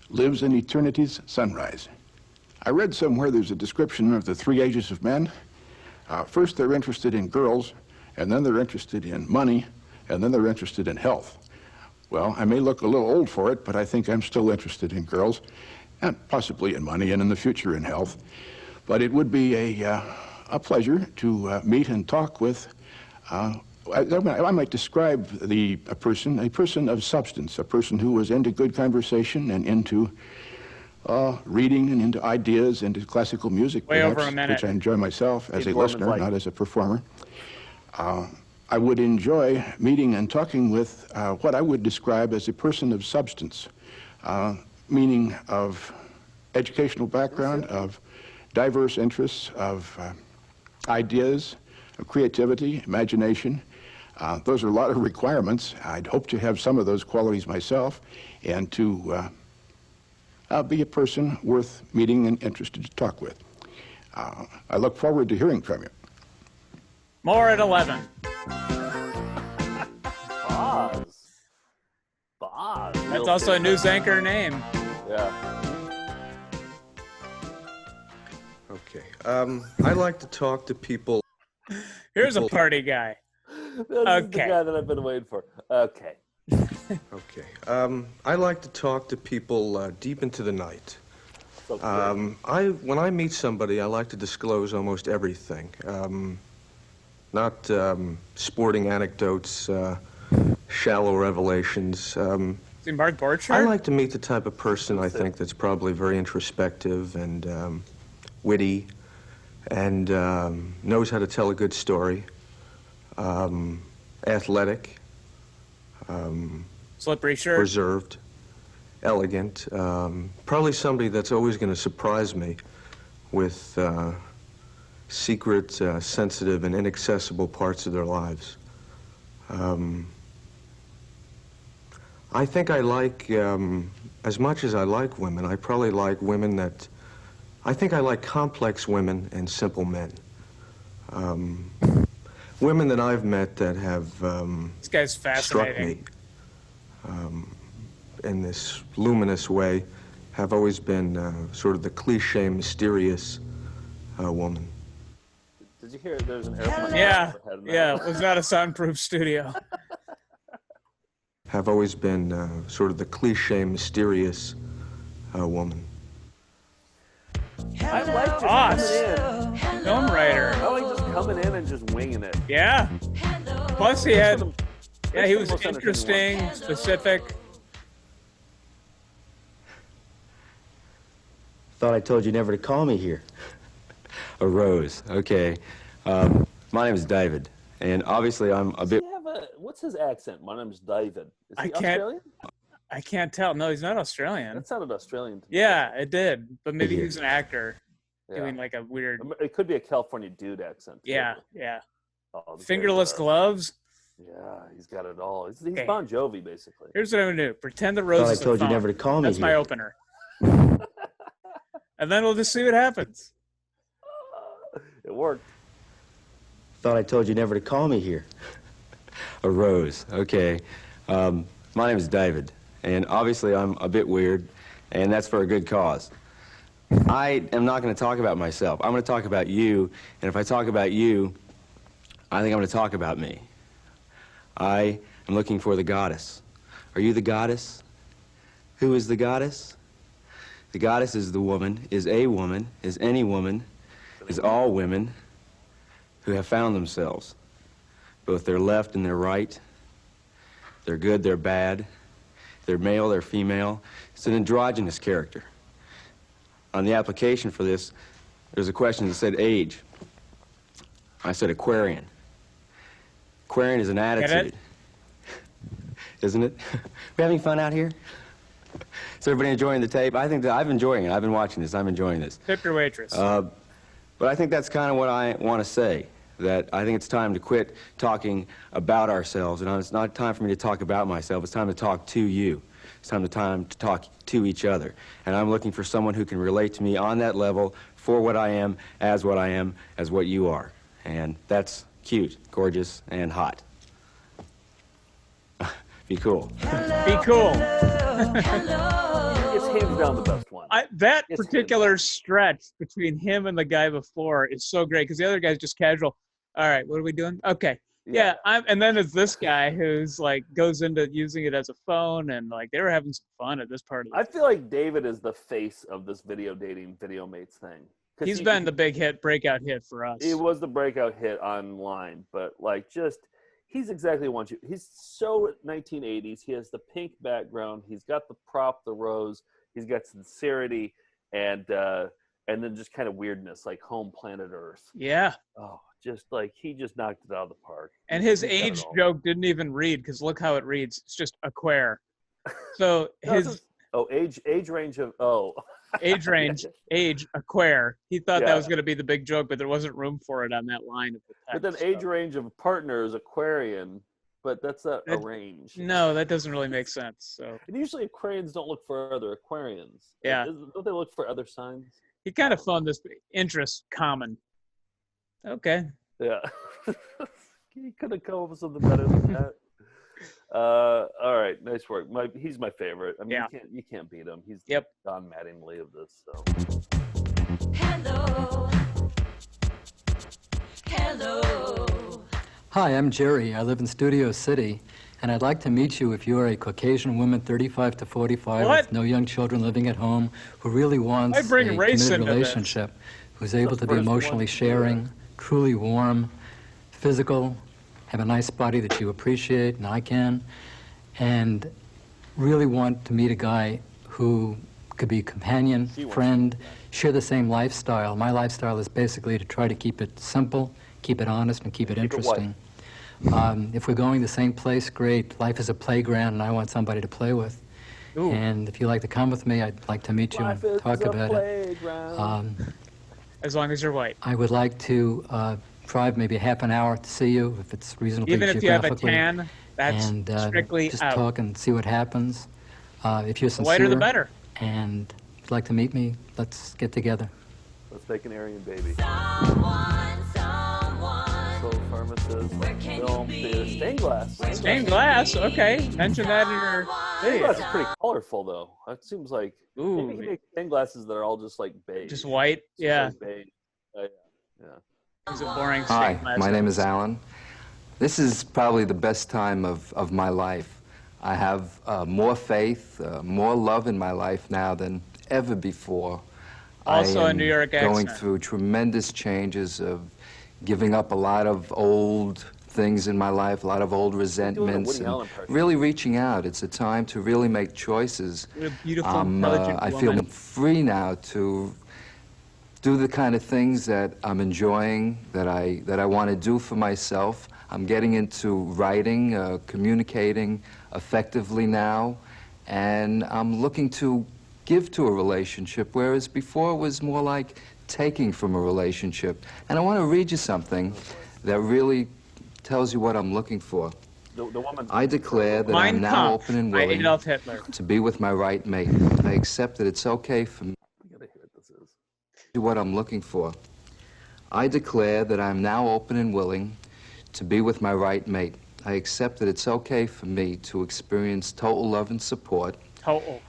lives in eternity's sunrise. I read somewhere there's a description of the three ages of men. First, they're interested in girls, and then they're interested in money, and then they're interested in health. Well, I may look a little old for it, but I think I'm still interested in girls, and possibly in money, and in the future in health. But it would be a pleasure to meet and talk with, I might describe a person of substance, a person who was into good conversation and into reading and into ideas, into classical music, Way perhaps, over a minute. which I enjoy myself as a listener, not as a performer. I would enjoy meeting and talking with what I would describe as a person of substance, meaning of educational background, of diverse interests, of ideas, of creativity, imagination. Those are a lot of requirements. I'd hope to have some of those qualities myself and to be a person worth meeting and interested to talk with. I look forward to hearing from you. More at 11. Boz. That's also a news anchor name. Yeah. Okay. I like to talk to people. Here's a party guy. This is the guy that I've been waiting for. Okay. Okay. I like to talk to people deep into the night. When I meet somebody, I like to disclose almost everything. Not sporting anecdotes, shallow revelations. See, Mark Borchardt? I like to meet the type of person I think that's probably very introspective and witty and knows how to tell a good story, athletic, slippery shirt, reserved, elegant, probably somebody that's always going to surprise me with secret, sensitive, and inaccessible parts of their lives. I think I like, as much as I like women, I probably like women that, I think I like complex women and simple men. Women that I've met that have this guy's fascinating. Struck me in this luminous way have always been sort of the cliche, mysterious woman. Did you hear there's an airplane? Yeah, yeah, it was not a soundproof studio. Have always been sort of the cliche, mysterious woman. I like just coming in. Film writer. I like just coming in and just winging it. Yeah. Plus he had, yeah, he was interesting, specific. Thought I told you never to call me here. A rose, okay. My name is David, and obviously I'm a bit... What's his accent? My name's David. Is he Australian? I can't tell. No, he's not Australian. That sounded Australian to me. Yeah, it did. But maybe he's an actor doing like a weird... It could be a California dude accent. Too. Yeah, yeah. Oh, Fingerless gloves. Yeah, he's got it all. He's Bon Jovi, basically. Here's what I'm going to do. Pretend the rose is I told you never to call me That's here. my opener. And then we'll just see what happens. It worked. Thought I told you never to call me here. A rose, okay. My name is David, and obviously I'm a bit weird, and that's for a good cause. I am not going to talk about myself. I'm going to talk about you, and if I talk about you, I think I'm going to talk about me. I am looking for the goddess. Are you the goddess? Who is the goddess? The goddess is the woman, is a woman, is any woman, is all women who have found themselves, both their left and their right. They're good, they're bad. They're male, they're female. It's an androgynous character. On the application for this, there's a question that said age. I said Aquarian. Aquarian is an attitude. Isn't it? We having fun out here? Is everybody enjoying the tape? I think that I'm enjoying it. I've been watching this. I'm enjoying this. Tip your waitress. But I think that's kind of what I want to say, that I think it's time to quit talking about ourselves. And it's not time for me to talk about myself. It's time to talk to you. It's time to talk to each other. And I'm looking for someone who can relate to me on that level for what I am, as what you are. And that's cute, gorgeous, and hot. Be cool. Be cool. It's hands down the best one. That particular stretch between him and the guy before is so great because the other guy's just casual. All right, what are we doing? Okay. Yeah, and then it's this guy who's like goes into using it as a phone, and like they were having some fun at this part of it. I feel like David is the face of this video dating, video mates thing. He's been the big breakout hit for us. It was the breakout hit online, but like he's exactly what you. He's so 1980s. He has the pink background. He's got the prop, the rose. He's got sincerity, and then just kind of weirdness, like home planet Earth. Yeah. Oh, just like he just knocked it out of the park. And his age joke didn't even read because look how it reads. It's just Aquare. So age range of age range, age Aquare. He thought that was going to be the big joke, but there wasn't room for it on that line of the text. But then age range of partner is Aquarian, but that's a range. No, that doesn't really make sense. So and usually Aquarians don't look for other Aquarians. Yeah. Don't they look for other signs? He kind of found this interest common. Okay. Yeah. He could have come up with something better than that. All right, nice work. He's my favorite. I mean, you can't beat him. He's Don Mattingly of this. So. Hello. Hi, I'm Jerry. I live in Studio City, and I'd like to meet you if you are a Caucasian woman, 35 to 45, with no young children living at home, who really wants a committed relationship, who's able to be emotionally sharing, truly warm, physical, have a nice body that you appreciate, and I can, and really want to meet a guy who could be a companion, friend, share the same lifestyle. My lifestyle is basically to try to keep it simple, keep it honest, and keep it interesting. If we're going the same place, great. Life is a playground, and I want somebody to play with. Ooh. And if you'd like to come with me, I'd like to meet you and talk about it. As long as you're white. I would like to drive maybe half an hour to see you, if it's reasonably Even if you have a geographically. tan, that's and strictly just out. talk and see what happens. If you're The sincere, whiter the better. and if you'd like to meet me, let's get together. Let's make an Aryan baby. Pharmacist, film, theater, stained glass. Stained glass, okay. Mention that in your stained glass is pretty colorful, though. It seems like maybe he makes stained glasses that are all just like beige. Just white, yeah. Like beige. Yeah. It's a boring Hi, stained glass. my name is Alan. This is probably the best time of my life. I have more faith, more love in my life now than ever before. Also I a New York accent. Going through tremendous changes of giving up a lot of old things in my life, a lot of old resentments, and really reaching out. It's a time to really make choices. What a beautiful, intelligent I feel free now to do the kind of things that I'm enjoying, that I want to do for myself. I'm getting into writing, communicating effectively now, and I'm looking to give to a relationship, whereas before it was more like taking from a relationship. And I want to read you something that really tells you what I'm looking for. I declare that I'm now open and willing to be with my right mate. I accept that it's okay for me to do what I'm looking for. I declare that I'm now open and willing to be with my right mate. I accept that it's okay for me to experience total love and support.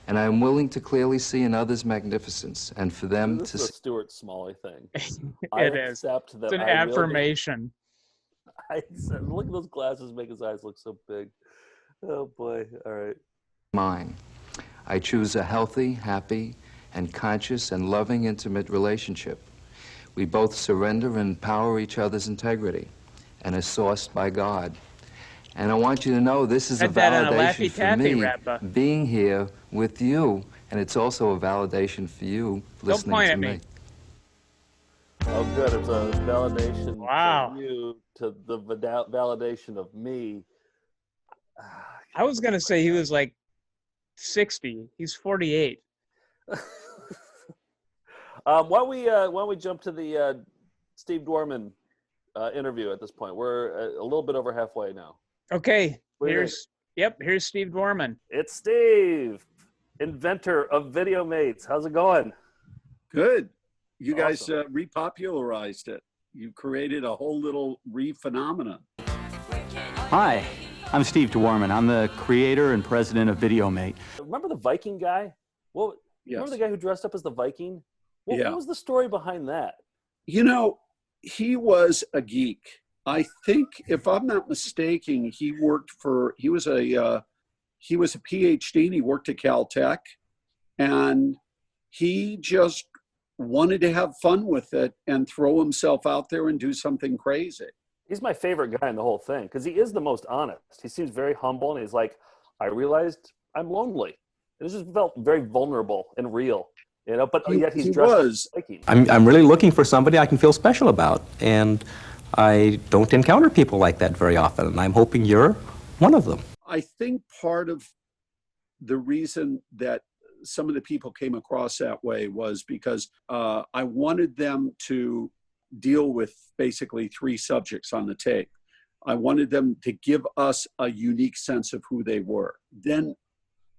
And I am willing to clearly see in others magnificence, and for them this to is a Stuart Smalley thing. It is. Accept that It's an affirmation. Look at those glasses make his eyes look so big. Oh boy, all right. Mine. I choose a healthy, happy, and conscious and loving intimate relationship. We both surrender and empower each other's integrity and are sourced by God. And I want you to know this is a validation for me being here with you, and it's also a validation for you listening to me. Oh, good. It's a validation from you to the validation of me. I was going to say he was like 60. He's 48. Why don't we jump to the Steve Dworman interview at this point? We're a little bit over halfway now. Okay, here's Steve Dworman. It's Steve, inventor of Video Mates. How's it going? Good. You guys repopularized it. You created a whole little re-phenomenon. Hi, I'm Steve Dworman. I'm the creator and president of Video Mate. Remember the Viking guy? Remember the guy who dressed up as the Viking? What was the story behind that? You know, he was a geek. I think, if I'm not mistaken, he was a PhD and he worked at Caltech, and he just wanted to have fun with it and throw himself out there and do something crazy. He's my favorite guy in the whole thing because he is the most honest. He seems very humble, and he's like, I realized I'm lonely. It just felt very vulnerable and real, you know. But yet he's dressed as Viking. I'm really looking for somebody I can feel special about, and I don't encounter people like that very often, and I'm hoping you're one of them. I think part of the reason that some of the people came across that way was because I wanted them to deal with basically three subjects on the tape. I wanted them to give us a unique sense of who they were. Then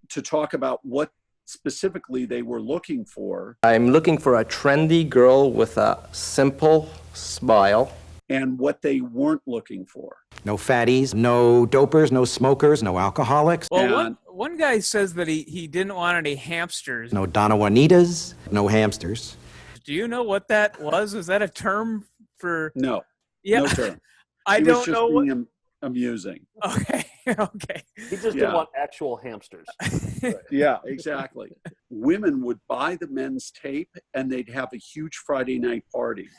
to talk about what specifically they were looking for. I'm looking for a trendy girl with a simple smile. And what they weren't looking for. No fatties, no dopers, no smokers, no alcoholics. Well, one guy says that he didn't want any hamsters. No Donna Juanitas, no hamsters. Do you know what that was? Is that a term for? No. Yeah. No term. I don't know what. Amusing. Okay. Okay. He just didn't want actual hamsters. Right. Yeah, exactly. Women would buy the men's tape and they'd have a huge Friday night party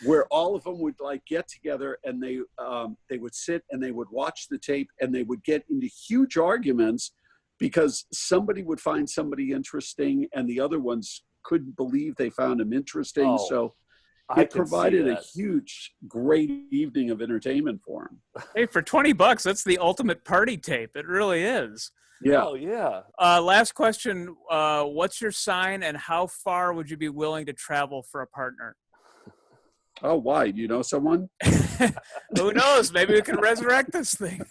where all of them would like get together and they would sit and they would watch the tape and they would get into huge arguments because somebody would find somebody interesting and the other ones couldn't believe they found him interesting. So it provided a huge, great evening of entertainment for him. Hey, for $20, that's the ultimate party tape. It really is. Yeah. Oh, yeah. Last question. What's your sign and how far would you be willing to travel for a partner? Oh, why? Do you know someone? Who knows? Maybe we can resurrect this thing.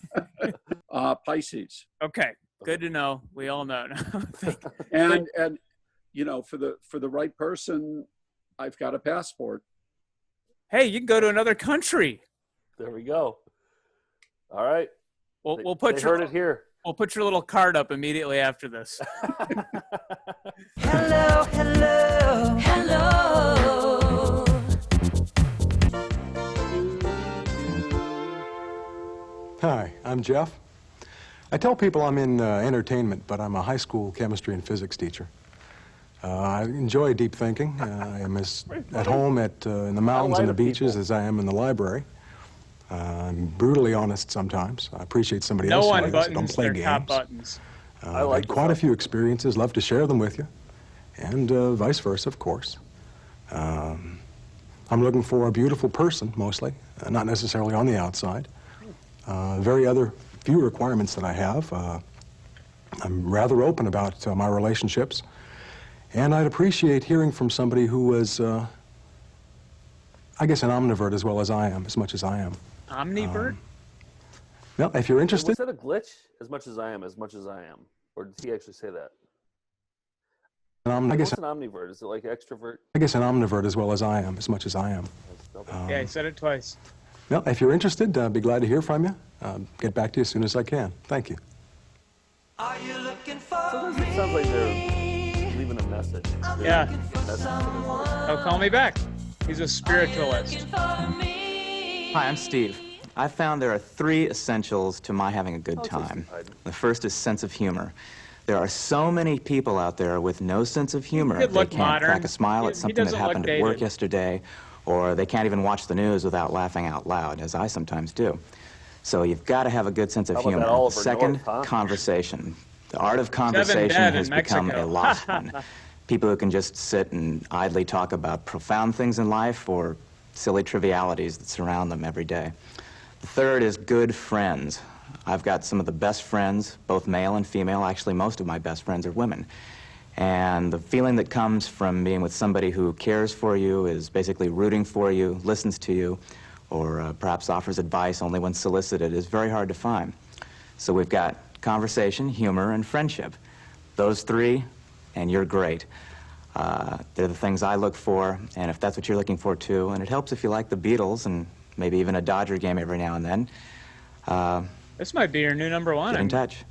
Pisces. Okay. Good to know. We all know now. and you know, for the right person, I've got a passport. Hey, you can go to another country. There we go. All right. We'll put heard it here. We'll put your little card up immediately after this. Hello, hello, hello. Hi, I'm Jeff. I tell people I'm in entertainment, but I'm a high school chemistry and physics teacher. I enjoy deep thinking. I am as at home in the mountains and the beaches as I am in the library. I'm brutally honest sometimes. I appreciate somebody else who don't play games. Top buttons. I've had quite a few experiences, love to share them with you, and vice versa, of course. I'm looking for a beautiful person, mostly, not necessarily on the outside. Few requirements that I have. I'm rather open about my relationships, and I'd appreciate hearing from somebody who was, I guess, an omnivert as well as I am, as much as I am. Omnivert? Well, if you're interested... Was that a glitch? As much as I am, as much as I am. Or did he actually say that? I guess What's an omnivert? Is it like extrovert? I guess an omnivert as well as I am, as much as I am. Yeah, he said it twice. Well, if you're interested, I'd be glad to hear from you. Get back to you as soon as I can. Thank you. Are you looking for Sometimes it sounds like they're leaving a message. Yeah. Oh, call me back. He's a spiritualist. Hi, I'm Steve. I found there are 3 essentials to my having a good time. The first is sense of humor. There are so many people out there with no sense of humor. They can't crack a smile at something that happened at work yesterday, or they can't even watch the news without laughing out loud, as I sometimes do. So you've got to have a good sense of humor. Second, conversation. The art of conversation has become a lost one. People who can just sit and idly talk about profound things in life or silly trivialities that surround them every day. The third is good friends. I've got some of the best friends, both male and female. Actually, most of my best friends are women. And the feeling that comes from being with somebody who cares for you, is basically rooting for you, listens to you, or perhaps offers advice only when solicited, is very hard to find. So we've got conversation, humor, and friendship. Those 3, and you're great. They're the things I look for, and if that's what you're looking for too, and it helps if you like the Beatles and maybe even a Dodger game every now and then. This might be your new number 1. Get in touch.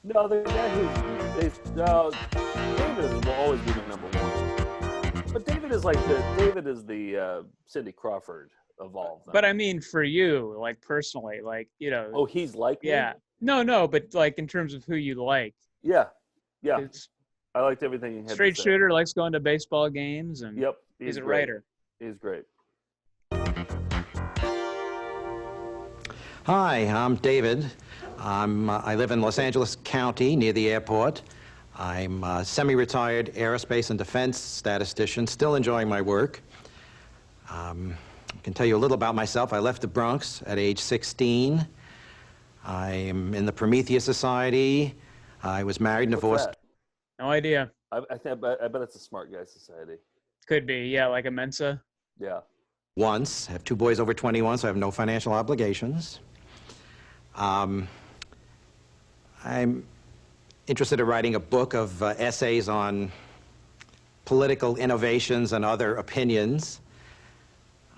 No, the guy David will always be the number 1. But David is the Cindy Crawford of all of them. But I mean, for you, like personally, like, you know. Oh, he's like me? Yeah. No, but like in terms of who you like. Yeah. I liked everything he had Straight to say. shooter, likes going to baseball games, and he's a writer. He's great. Hi, I'm David. I live in Los Angeles County near the airport. I'm a semi-retired aerospace and defense statistician, still enjoying my work. I can tell you a little about myself. I left the Bronx at age 16. I'm in the Prometheus Society. I was married and divorced. No idea. I bet it's a smart guy society. Could be, yeah, like a Mensa. Yeah. Once. I have 2 boys over 21, so I have no financial obligations. I'm interested in writing a book of essays on political innovations and other opinions.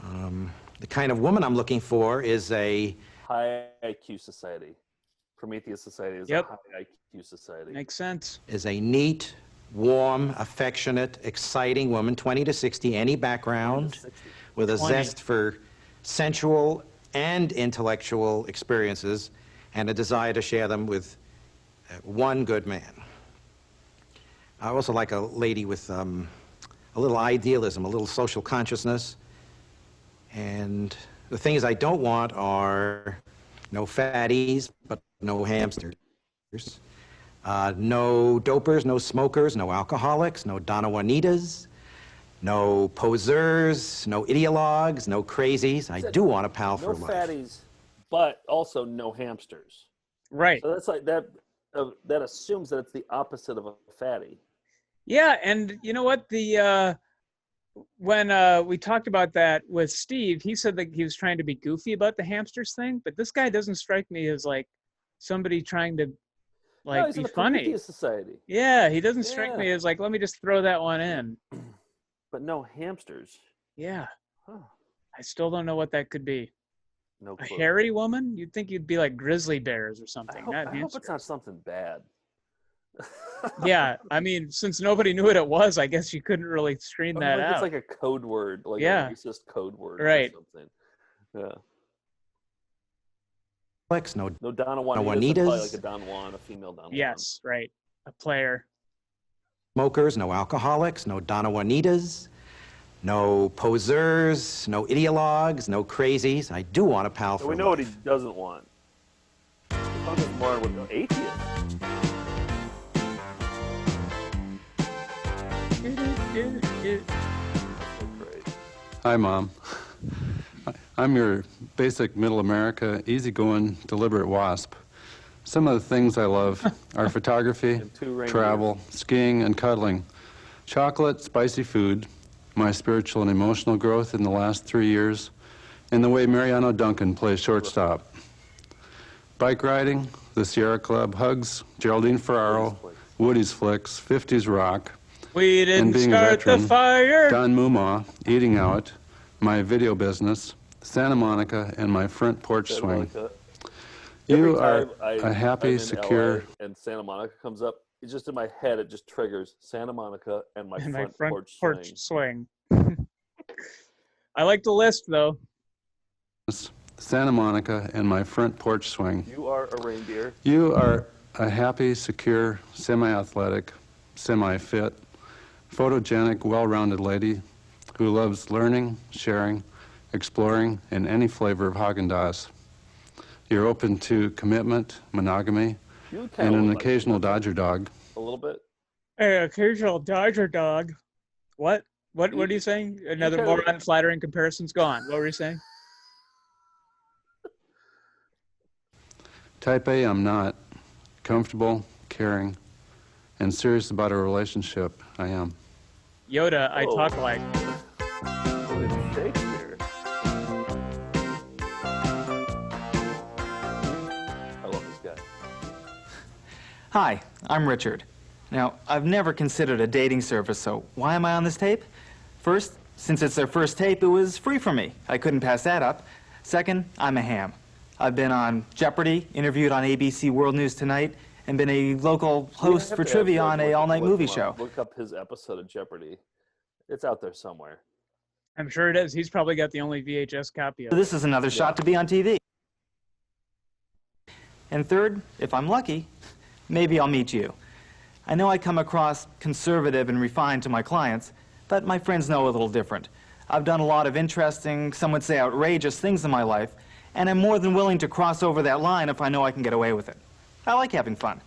The kind of woman I'm looking for is a high IQ society. Prometheus Society is a high IQ society. Makes sense. Is a neat, warm, affectionate, exciting woman, 20 to 60, any background, with a zest for sensual and intellectual experiences and a desire to share them with one good man. I also like a lady with a little idealism, a little social consciousness. And the things I don't want are no fatties, but no hamsters. No dopers, no smokers, no alcoholics, no Donna Juanitas, no posers, no ideologues, no crazies. I do want a pal for life. No fatties, but also no hamsters. Right. So that's like that. That assumes that it's the opposite of a fatty. Yeah, and you know what? When we talked about that with Steve, he said that he was trying to be goofy about the hamsters thing, but this guy doesn't strike me as like somebody trying to like he's be in a funny. Prometheus society. Yeah, he doesn't strike me as like, let me just throw that one in. But no hamsters. Yeah. Huh. I still don't know what that could be. No clue. A clue. hairy woman? You'd think you'd be like grizzly bears or something. I hope it's not something bad. Yeah, I mean, since nobody knew what it was, I guess you couldn't really screen that out. It's like a code word, like a racist code word right. or something. Yeah. No Donna Juanitas. Probably like a Don Juan, a female Don Juan. Yes, right. A player. Smokers, no alcoholics, no Donna Juanitas, no posers, no ideologues, no crazies. I do want a pal for life. We know what he doesn't want. More with no atheists. Hi, Mom. I'm your basic middle America, easygoing, deliberate wasp. Some of the things I love are photography, travel, skiing, and cuddling. Chocolate, spicy food, my spiritual and emotional growth in the last 3 years, and the way Mariano Duncan plays shortstop. Bike riding, the Sierra Club, hugs, Geraldine Ferraro, Woody's Flicks, 50s rock, we didn't and being start a veteran, the fire. Don Mumaw, eating out, my video business, Santa Monica, and my front porch swing. You are a happy, secure... LA and Santa Monica comes up, it's just in my head, it just triggers Santa Monica and my front porch swing. I like the list, though. Santa Monica and my front porch swing. You are a reindeer. You are a happy, secure, semi-athletic, semi-fit, photogenic, well-rounded lady who loves learning, sharing, exploring, and any flavor of Haagen-Dazs. You're open to commitment, monogamy, and an occasional Dodger dog. A little bit. Hey, occasional Dodger dog. What? What are you saying? Another more unflattering comparison's gone. What were you saying? Type A, I'm not. Comfortable, caring, and serious about a relationship, I am. Yoda, I talk like. Shakespeare. I love this guy. Hi, I'm Richard. Now, I've never considered a dating service, so why am I on this tape? First, since it's their first tape, it was free for me. I couldn't pass that up. Second, I'm a ham. I've been on Jeopardy, interviewed on ABC World News Tonight, and been a local host for trivia on a all-night movie show. Look up his episode of Jeopardy. It's out there somewhere. I'm sure it is. He's probably got the only VHS copy of it. This is another shot to be on TV. And third, if I'm lucky, maybe I'll meet you. I know I come across conservative and refined to my clients, but my friends know a little different. I've done a lot of interesting, some would say outrageous things in my life, and I'm more than willing to cross over that line if I know I can get away with it. I like having fun.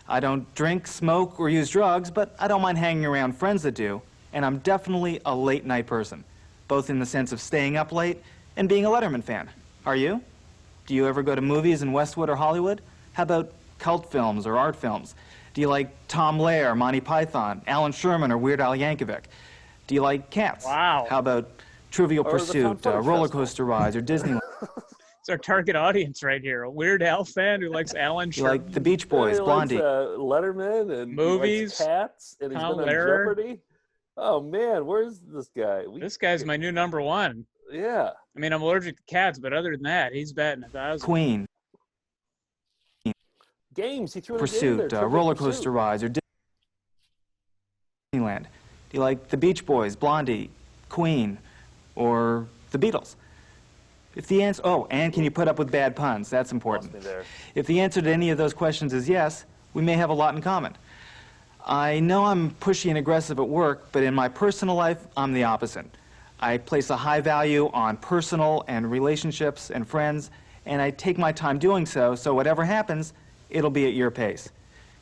I don't drink, smoke, or use drugs, but I don't mind hanging around friends that do, and I'm definitely a late-night person, both in the sense of staying up late and being a Letterman fan. Are you? Do you ever go to movies in Westwood or Hollywood? How about cult films or art films? Do you like Tom Lehrer, Monty Python, Alan Sherman, or Weird Al Yankovic? Do you like Cats? Wow. How about Trivial Pursuit, Roller Coaster Rides, or Disneyland? It's our target audience right here. A Weird Al fan who likes Alan Sherman. You like the Beach Boys, Blondie. Letterman and movies, Cats, and he's Tom been on Lehrer. Jeopardy. Oh man, where's this guy? This guy's my new number one. Yeah. I mean, I'm allergic to cats, but other than that, he's batting 1,000. Queen. Games. He threw Pursuit, Roller Coaster Rides, or Disneyland. Do you like the Beach Boys, Blondie, Queen, or the Beatles? If the answer, and can you put up with bad puns? That's important. If the answer to any of those questions is yes, we may have a lot in common. I know I'm pushy and aggressive at work, but in my personal life, I'm the opposite. I place a high value on personal and relationships and friends, and I take my time doing so, so whatever happens, it'll be at your pace.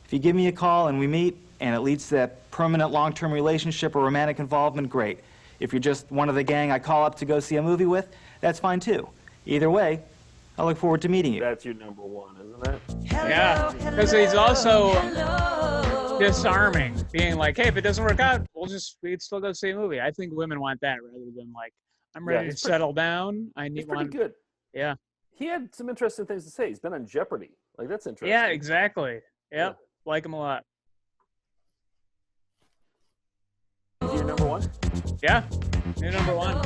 If If you give me a call and we meet, and it leads to that permanent long-term relationship or romantic involvement, great. If you're just one of the gang I call up to go see a movie with, that's fine too. Either way, I look forward to meeting you. That's your number one, isn't it? Yeah, because he's also disarming, being like, hey, if it doesn't work out, we could still go see a movie. I think women want that rather than like, I'm ready to settle down. He's pretty good. Yeah. He had some interesting things to say. He's been on Jeopardy. Like, that's interesting. Yeah, exactly. Yep. Like him a lot. Is he your number one? Yeah, you're number one.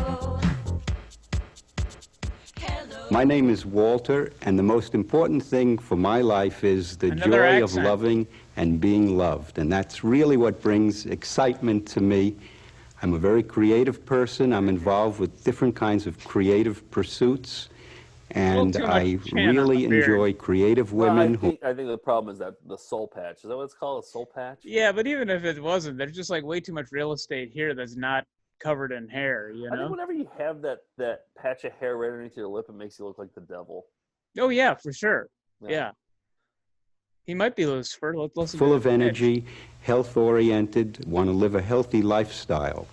My name is Walter, and the most important thing for my life is the joy of loving and being loved. And that's really what brings excitement to me. I'm a very creative person. I'm involved with different kinds of creative pursuits. And I really enjoy creative women. I think the problem is that the soul patch. Is that what it's called, a soul patch? Yeah, but even if it wasn't, there's just like way too much real estate here that's not covered in hair, you know? I think whenever you have that patch of hair right underneath your lip, it makes you look like the devil. Oh, yeah, for sure. Yeah. He might be Lucifer. Let's listen. Full of energy, health-oriented, want to live a healthy lifestyle.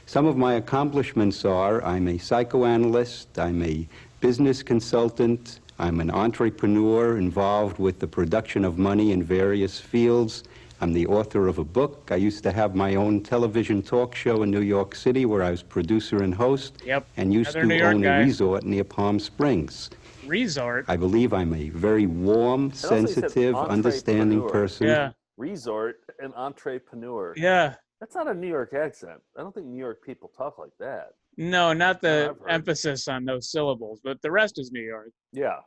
Some of my accomplishments are I'm a psychoanalyst, I'm a business consultant, I'm an entrepreneur involved with the production of money in various fields. I'm the author of a book. I used to have my own television talk show in New York City where I was producer and host. Yep. And used to own a resort near Palm Springs. Resort? I believe I'm a very warm, sensitive, understanding person. Yeah. Resort and entrepreneur. Yeah. That's not a New York accent. I don't think New York people talk like that. No, not the emphasis on those syllables, but the rest is New York. Yeah.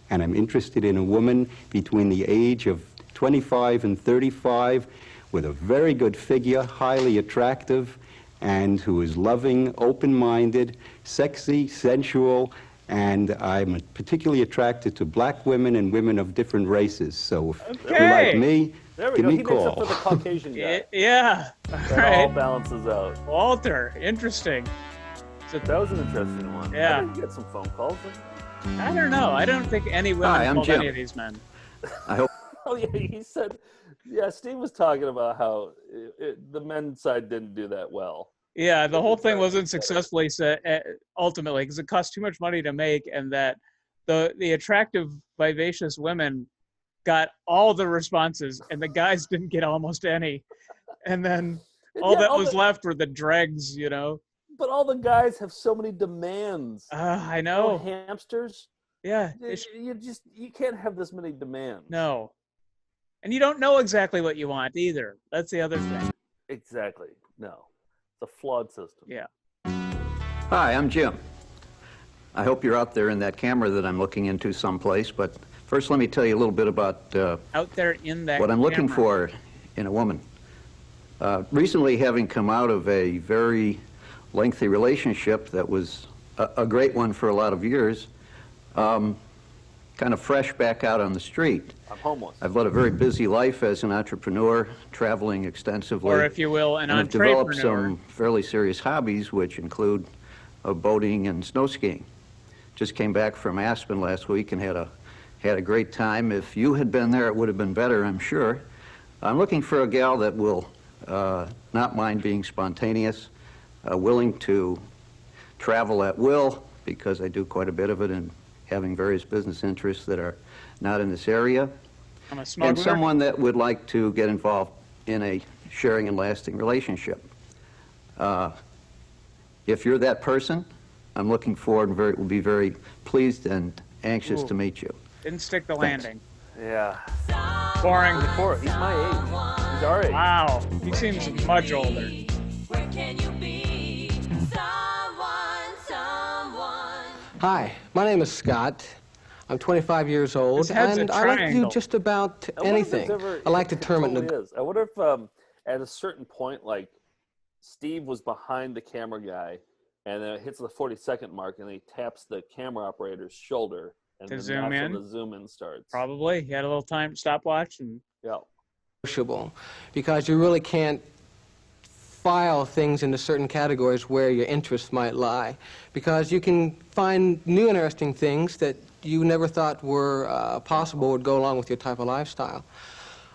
And I'm interested in a woman between the age of 25 and 35 with a very good figure, highly attractive, and who is loving, open-minded, sexy, sensual, and I'm particularly attracted to black women and women of different races. So if you like me, give me a call. He makes up for the Caucasian guy. Yeah. That all balances out. Walter, interesting. So that was an interesting one. Yeah. I didn't get some phone calls. I don't know. I don't think any women called any of these men. I hope. Oh, yeah, he said, yeah, Steve was talking about how the men's side didn't do that well. Yeah, the whole thing wasn't successfully ultimately because it cost too much money to make, and that the attractive, vivacious women got all the responses, and the guys didn't get almost any. And then all that was left were the dregs, you know. But all the guys have so many demands. I know. Hamsters. Yeah. You can't have this many demands. No. And you don't know exactly what you want either. That's the other thing. Exactly. No. It's a flawed system. Yeah. Hi, I'm Jim. I hope you're out there in that camera that I'm looking into someplace, but first let me tell you a little bit about out there in that what I'm looking camera. for in a woman. Recently, having come out of a very lengthy relationship that was a great one for a lot of years, kind of fresh back out on the street. I'm homeless. I've led a very busy life as an entrepreneur, traveling extensively. Or if you will, an I've entrepreneur. developed some fairly serious hobbies, which include boating and snow skiing. Just came back from Aspen last week and had a great time. If you had been there, it would have been better, I'm sure. I'm looking for a gal that will not mind being spontaneous, willing to travel at will, because I do quite a bit of it, and having various business interests that are not in this area. I'm a smuggler. And someone that would like to get involved in a sharing and lasting relationship. If you're that person, I'm looking forward and will be very pleased and anxious to meet you. Didn't stick the Thanks. landing. Yeah. Boring. He's my age. He's our age. Wow. He seems much older. Where can you be? Hi, my name is Scott. I'm 25 years old, His head's a and I like to do triangle. just about anything. I like to term it. I wonder if at a certain point, like Steve was behind the camera guy, and then it hits the 40-second mark, and he taps the camera operator's shoulder, and To then zoom that's when in? the zoom in starts. Probably. He had a little time stopwatch and. Yeah. Negotiable, because you really can't file things into certain categories where your interests might lie, because you can find new interesting things that you never thought were possible would go along with your type of lifestyle.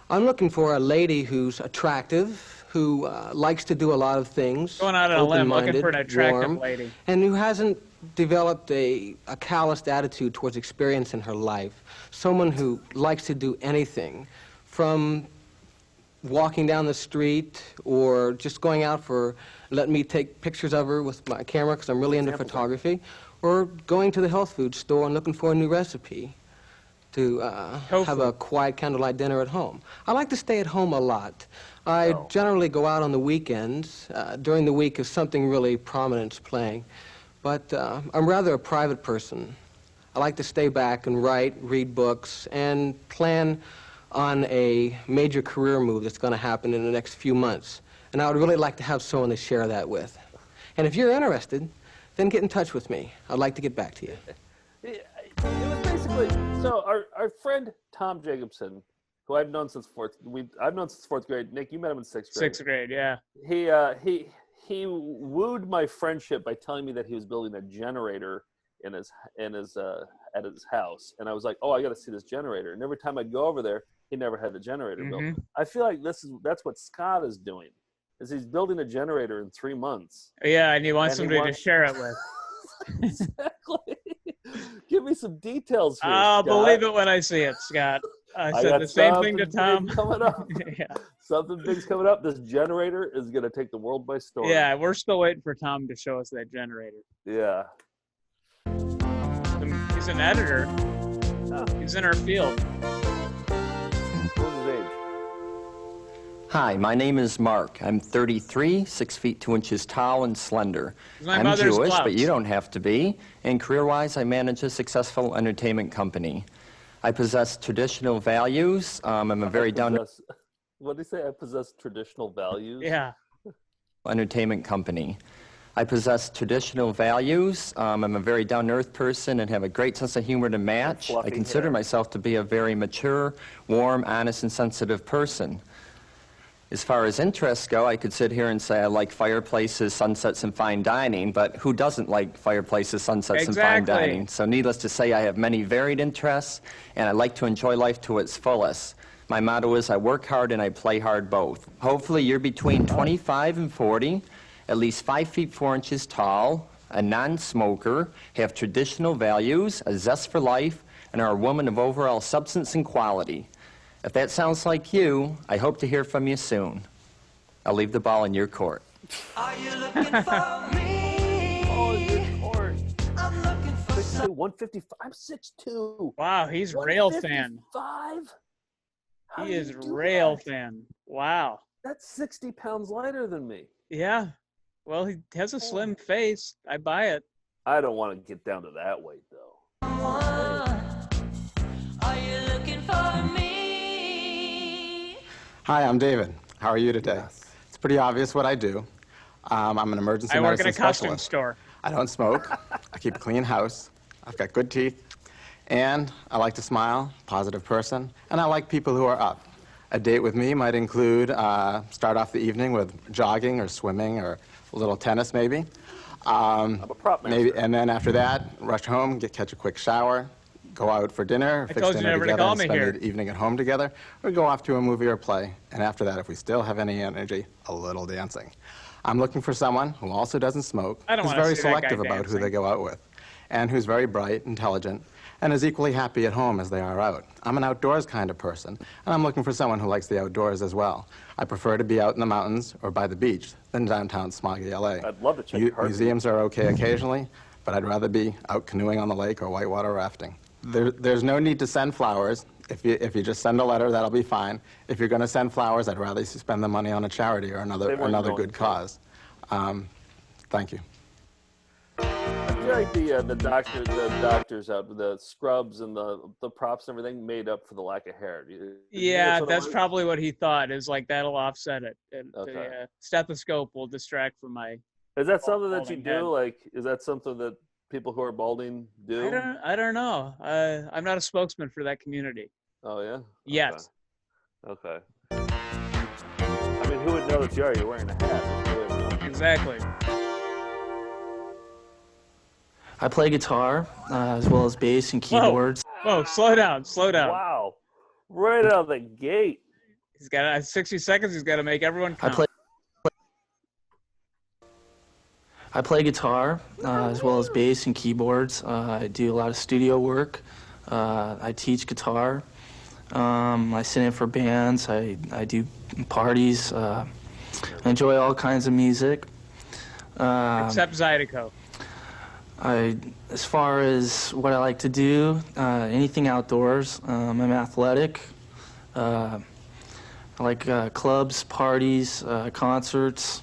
I'm looking for a lady who's attractive, who likes to do a lot of things, Going out on a limb, looking open-minded, for an attractive warm, lady. and who hasn't developed a calloused attitude towards experience in her life. Someone who likes to do anything, from walking down the street or just going out for, let me take pictures of her with my camera because I'm really into photography, or going to the health food store and looking for a new recipe to have a quiet candlelight dinner at home. I like to stay at home a lot. I generally go out on the weekends, during the week if something really prominent's playing. But I'm rather a private person. I like to stay back and write, read books, and plan on a major career move that's going to happen in the next few months. And I would really like to have someone to share that with. And if you're interested, then get in touch with me. I'd like to get back to you. It was basically, so our friend Tom Jacobson, who I've known since fourth grade. Nick, you met him in sixth grade. Sixth grade, yeah. He wooed my friendship by telling me that he was building a generator at his house, and I was like, oh, I got to see this generator. And every time I go over there, he never had the generator built. I feel like that's what Scott is doing, is he's building a generator in 3 months. Yeah, and he wants somebody to share it with. Exactly. Give me some details here, I'll Scott. believe it when I see it, Scott. I said the same thing to Tom. Coming up. Yeah. Something big's coming up. This generator is going to take the world by storm. Yeah, we're still waiting for Tom to show us that generator. Yeah. He's an editor. Oh. He's in our field. What's his age? Hi, my name is Mark. I'm 33, 6 feet 2 inches tall and slender. I'm Jewish, but you don't have to be. And career-wise, I manage a successful entertainment company. I possess traditional values. I'm a very down. What did he say? I possess traditional values? Yeah. Entertainment company. I possess traditional values. I'm a very down-to-earth person and have a great sense of humor to match. I consider myself to be a very mature, warm, honest, and sensitive person. As far as interests go, I could sit here and say I like fireplaces, sunsets, and fine dining, but who doesn't like fireplaces, sunsets, and fine dining? So needless to say, I have many varied interests, and I like to enjoy life to its fullest. My motto is I work hard and I play hard both. Hopefully you're between 25 and 40, at least 5 feet 4 inches tall, a non-smoker, have traditional values, a zest for life, and are a woman of overall substance and quality. If that sounds like you, I hope to hear from you soon. I'll leave the ball in your court. Are you looking for me? Oh, your court. I'm looking for 6'2", 155. I'm 6'2". Wow, he's rail fan. 155? He is rail fan. Wow. That's 60 pounds lighter than me. Yeah. Well, he has a slim face. I buy it. I don't want to get down to that weight, though. Are you looking for me? Hi, I'm David. How are you today? Yes. It's pretty obvious what I do. I'm an emergency medicine specialist. I work in a costume store. I don't smoke. I keep a clean house. I've got good teeth. And I like to smile, positive person. And I like people who are up. A date with me might include start off the evening with jogging or swimming or a little tennis maybe. I'm a prop master. Maybe, and then after that, rush home, catch a quick shower, go out for dinner, fix dinner together, and spend the evening at home together, or go off to a movie or play. And after that, if we still have any energy, a little dancing. I'm looking for someone who also doesn't smoke, who's very selective about who they go out with, and who's very bright, intelligent, and is equally happy at home as they are out. I'm an outdoors kind of person, and I'm looking for someone who likes the outdoors as well. I prefer to be out in the mountains or by the beach than downtown smoggy LA. I'd love to check your heart. Museums are okay occasionally, but I'd rather be out canoeing on the lake or whitewater rafting. There's no need to send flowers. If you just send a letter, that'll be fine. If you're going to send flowers, I'd rather you spend the money on a charity or another good cause. Thank you. I feel like the doctors out, the scrubs and the props and everything made up for the lack of hair. Yeah, that's probably what he thought. Is like that'll offset it. And the stethoscope will distract from my. Is that something that you do? Like, is that something that people who are balding do? I don't know. I'm not a spokesman for that community. Oh yeah. Yet. Okay. I mean, who would know that you are? You're wearing a hat. Exactly. I play guitar as well as bass and keyboards. Whoa, slow down, slow down. Wow, right out of the gate. He's got 60 seconds. He's got to make everyone count. I play guitar as well as bass and keyboards. I do a lot of studio work. I teach guitar. I sit in for bands. I do parties. I enjoy all kinds of music. Except Zydeco. As far as what I like to do, anything outdoors. I'm athletic. I like clubs, parties, concerts,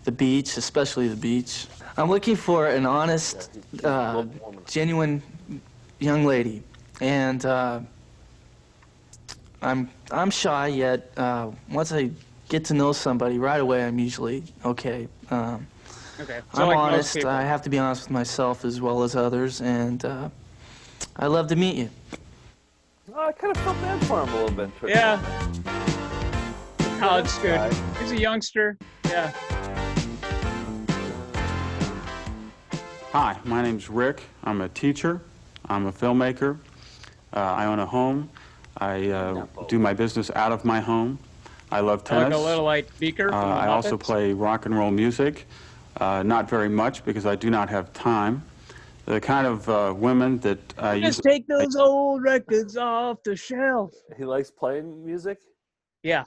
the beach, especially the beach. I'm looking for an honest, genuine young lady, and I'm shy. Yet once I get to know somebody right away, I'm usually okay. Okay. So I'm like honest. most people. I have to be honest with myself as well as others, and I'd love to meet you. Oh, I kind of felt bad for him a little bit. Yeah. College student. He's a youngster. Yeah. Hi, my name's Rick. I'm a teacher. I'm a filmmaker. I own a home. I do my business out of my home. I love tennis. Like a little like Beaker from the I also Muppets? play rock and roll music. Not very much because I do not have time. The kind of women that I Just take those old records off the shelf. He likes playing music, Yeah.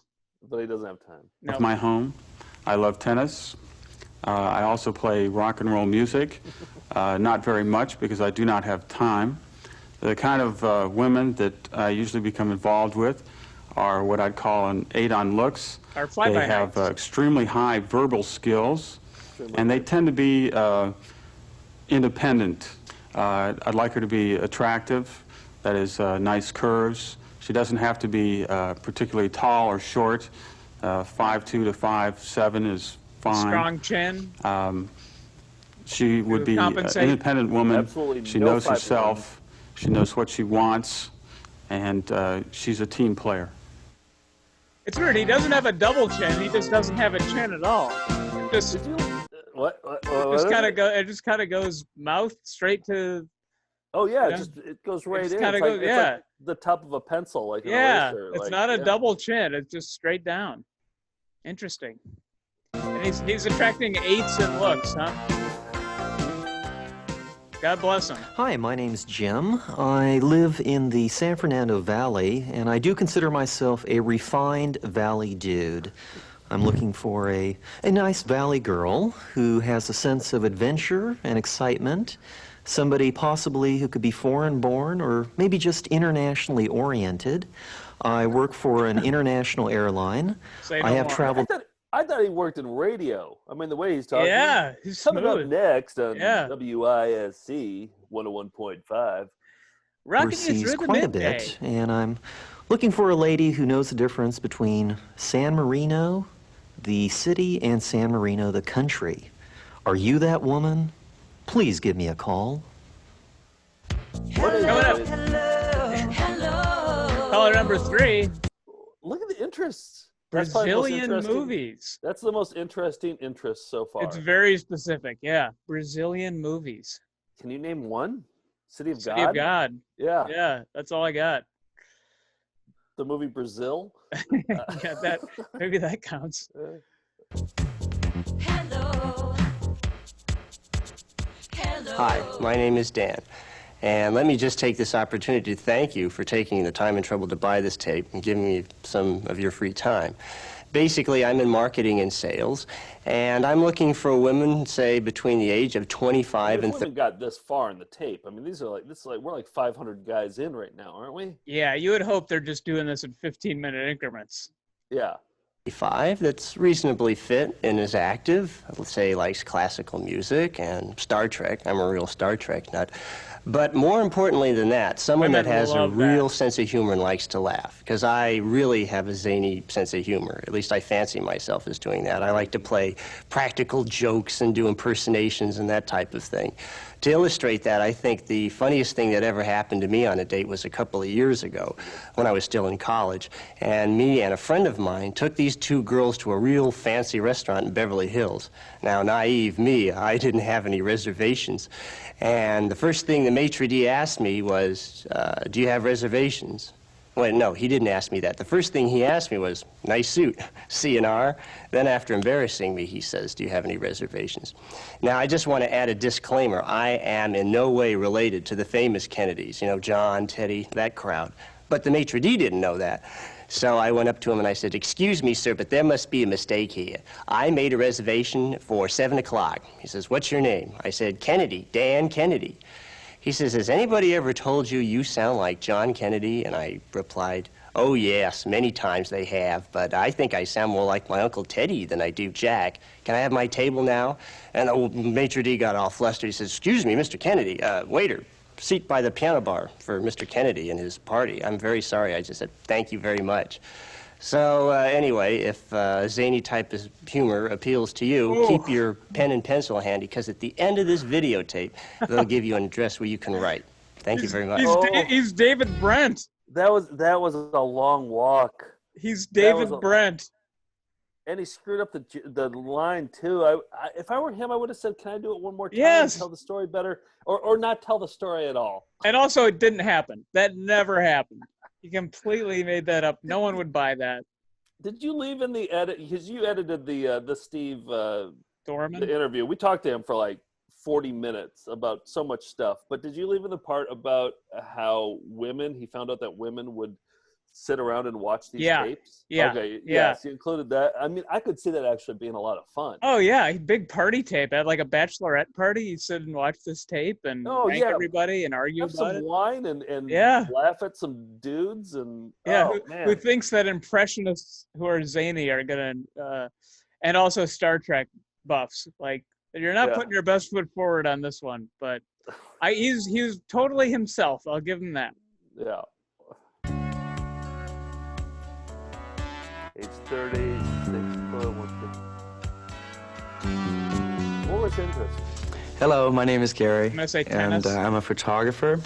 but he doesn't have time. of my home. I love tennis. I also play rock and roll music. Not very much because I do not have time. The kind of women that I usually become involved with are what I'd call an 8 on looks. Or They fly-by-nights. have extremely high verbal skills, and they tend to be independent. I'd like her to be attractive, that is, nice curves. She doesn't have to be particularly tall or short. 5'2" to 5'7" is fine. Strong chin. She would be an compensate? independent woman. Absolutely She no knows 5'11". herself. She knows what she wants, and she's a team player. It's weird. He doesn't have a double chin. He just doesn't have a chin at all. It just What just is kind it? of go. It just kind of goes mouth straight to. Oh yeah, you know? it goes right just in. kinda It's like, goes- it's yeah. like the top of a pencil, like an Yeah, eraser. it's like, not a yeah. double chin. It's just straight down. Interesting. And he's attracting 8s in looks, huh? God bless him. Hi, my name's Jim. I live in the San Fernando Valley, and I do consider myself a refined valley dude. I'm looking for a nice valley girl who has a sense of adventure and excitement, somebody possibly who could be foreign-born or maybe just internationally oriented. I work for an international airline. Say I no have more. traveled... I thought he worked in radio. I mean, the way he's talking. Yeah, he's coming up smooth. next on Yeah. WISC 101.5. Rocking you overseas through the quite a midday. bit, and I'm looking for a lady who knows the difference between San Marino, the city, and San Marino, the country. Are you that woman? Please give me a call. Coming up. Caller number 3. Look at the interests. That's probably the most Brazilian interesting- movies. That's the most interesting interest so far. It's very specific. Yeah, Brazilian movies. Can you name one? City of God? City of God. Yeah. Yeah, that's all I got. The movie Brazil? Yeah, that maybe that counts. Hi, my name is Dan, and let me just take this opportunity to thank you for taking the time and trouble to buy this tape and giving me some of your free time. Basically, I'm in marketing and sales, and I'm looking for women, say, between the age of 25 and We haven't got this far in the tape. I mean, we're like 500 guys in right now, aren't we? Yeah, you would hope they're just doing this in 15-minute increments. Yeah. 35 that's reasonably fit and is active, let's say likes classical music and Star Trek. I'm a real Star Trek nut. But more importantly than that, someone Women that has a love real that. sense of humor and likes to laugh. Because I really have a zany sense of humor. At least I fancy myself as doing that. I like to play practical jokes and do impersonations and that type of thing. To illustrate that, I think the funniest thing that ever happened to me on a date was a couple of years ago when I was still in college. And me and a friend of mine took these two girls to a real fancy restaurant in Beverly Hills. Now, naive me, I didn't have any reservations. And the first thing the maitre d' asked me was, do you have reservations? Well, no, he didn't ask me that. The first thing he asked me was, nice suit, C&R. Then after embarrassing me, he says, do you have any reservations? Now, I just want to add a disclaimer. I am in no way related to the famous Kennedys, you know, John, Teddy, that crowd. But the maitre d' didn't know that. So I went up to him and I said, excuse me, sir, but there must be a mistake here. I made a reservation for 7 o'clock. He says, what's your name? I said, Kennedy, Dan Kennedy. He says, has anybody ever told you you sound like John Kennedy? And I replied, oh, yes, many times they have, but I think I sound more like my Uncle Teddy than I do Jack. Can I have my table now? And the maitre d' got all flustered. He says, excuse me, Mr. Kennedy, waiter, seat by the piano bar for Mr. Kennedy and his party. I'm very sorry. I just said, thank you very much. So anyway, if zany type of humor appeals to you, keep your pen and pencil handy, because at the end of this videotape, they'll give you an address where you can write. Thank you very much. He's David Brent. That was a long walk. He's David Brent. And he screwed up the line too. If I were him, I would have said, "Can I do it one more time? Yes. Tell the story better, or not tell the story at all." And also, it didn't happen. That never happened. He completely made that up. No one would buy that. Did you leave in the edit, because you edited the Steve Thorman the interview? We talked to him for like 40 minutes about so much stuff. But did you leave in the part about how he found out that women would sit around and watch these tapes? Yeah. Okay. Yes, you included that. I mean, I could see that actually being a lot of fun. Oh yeah, big party tape. At like a bachelorette party, you sit and watch this tape and rank everybody and argue Have about some it. wine and laugh at some dudes and who thinks that impressionists who are zany are gonna and also Star Trek buffs. Like, you're not putting your best foot forward on this one, but he's totally himself. I'll give him that. Yeah. Age 30, 6 foot, 150. What was interest? Hello, my name is Gary. I'm gonna say and tennis. I'm a photographer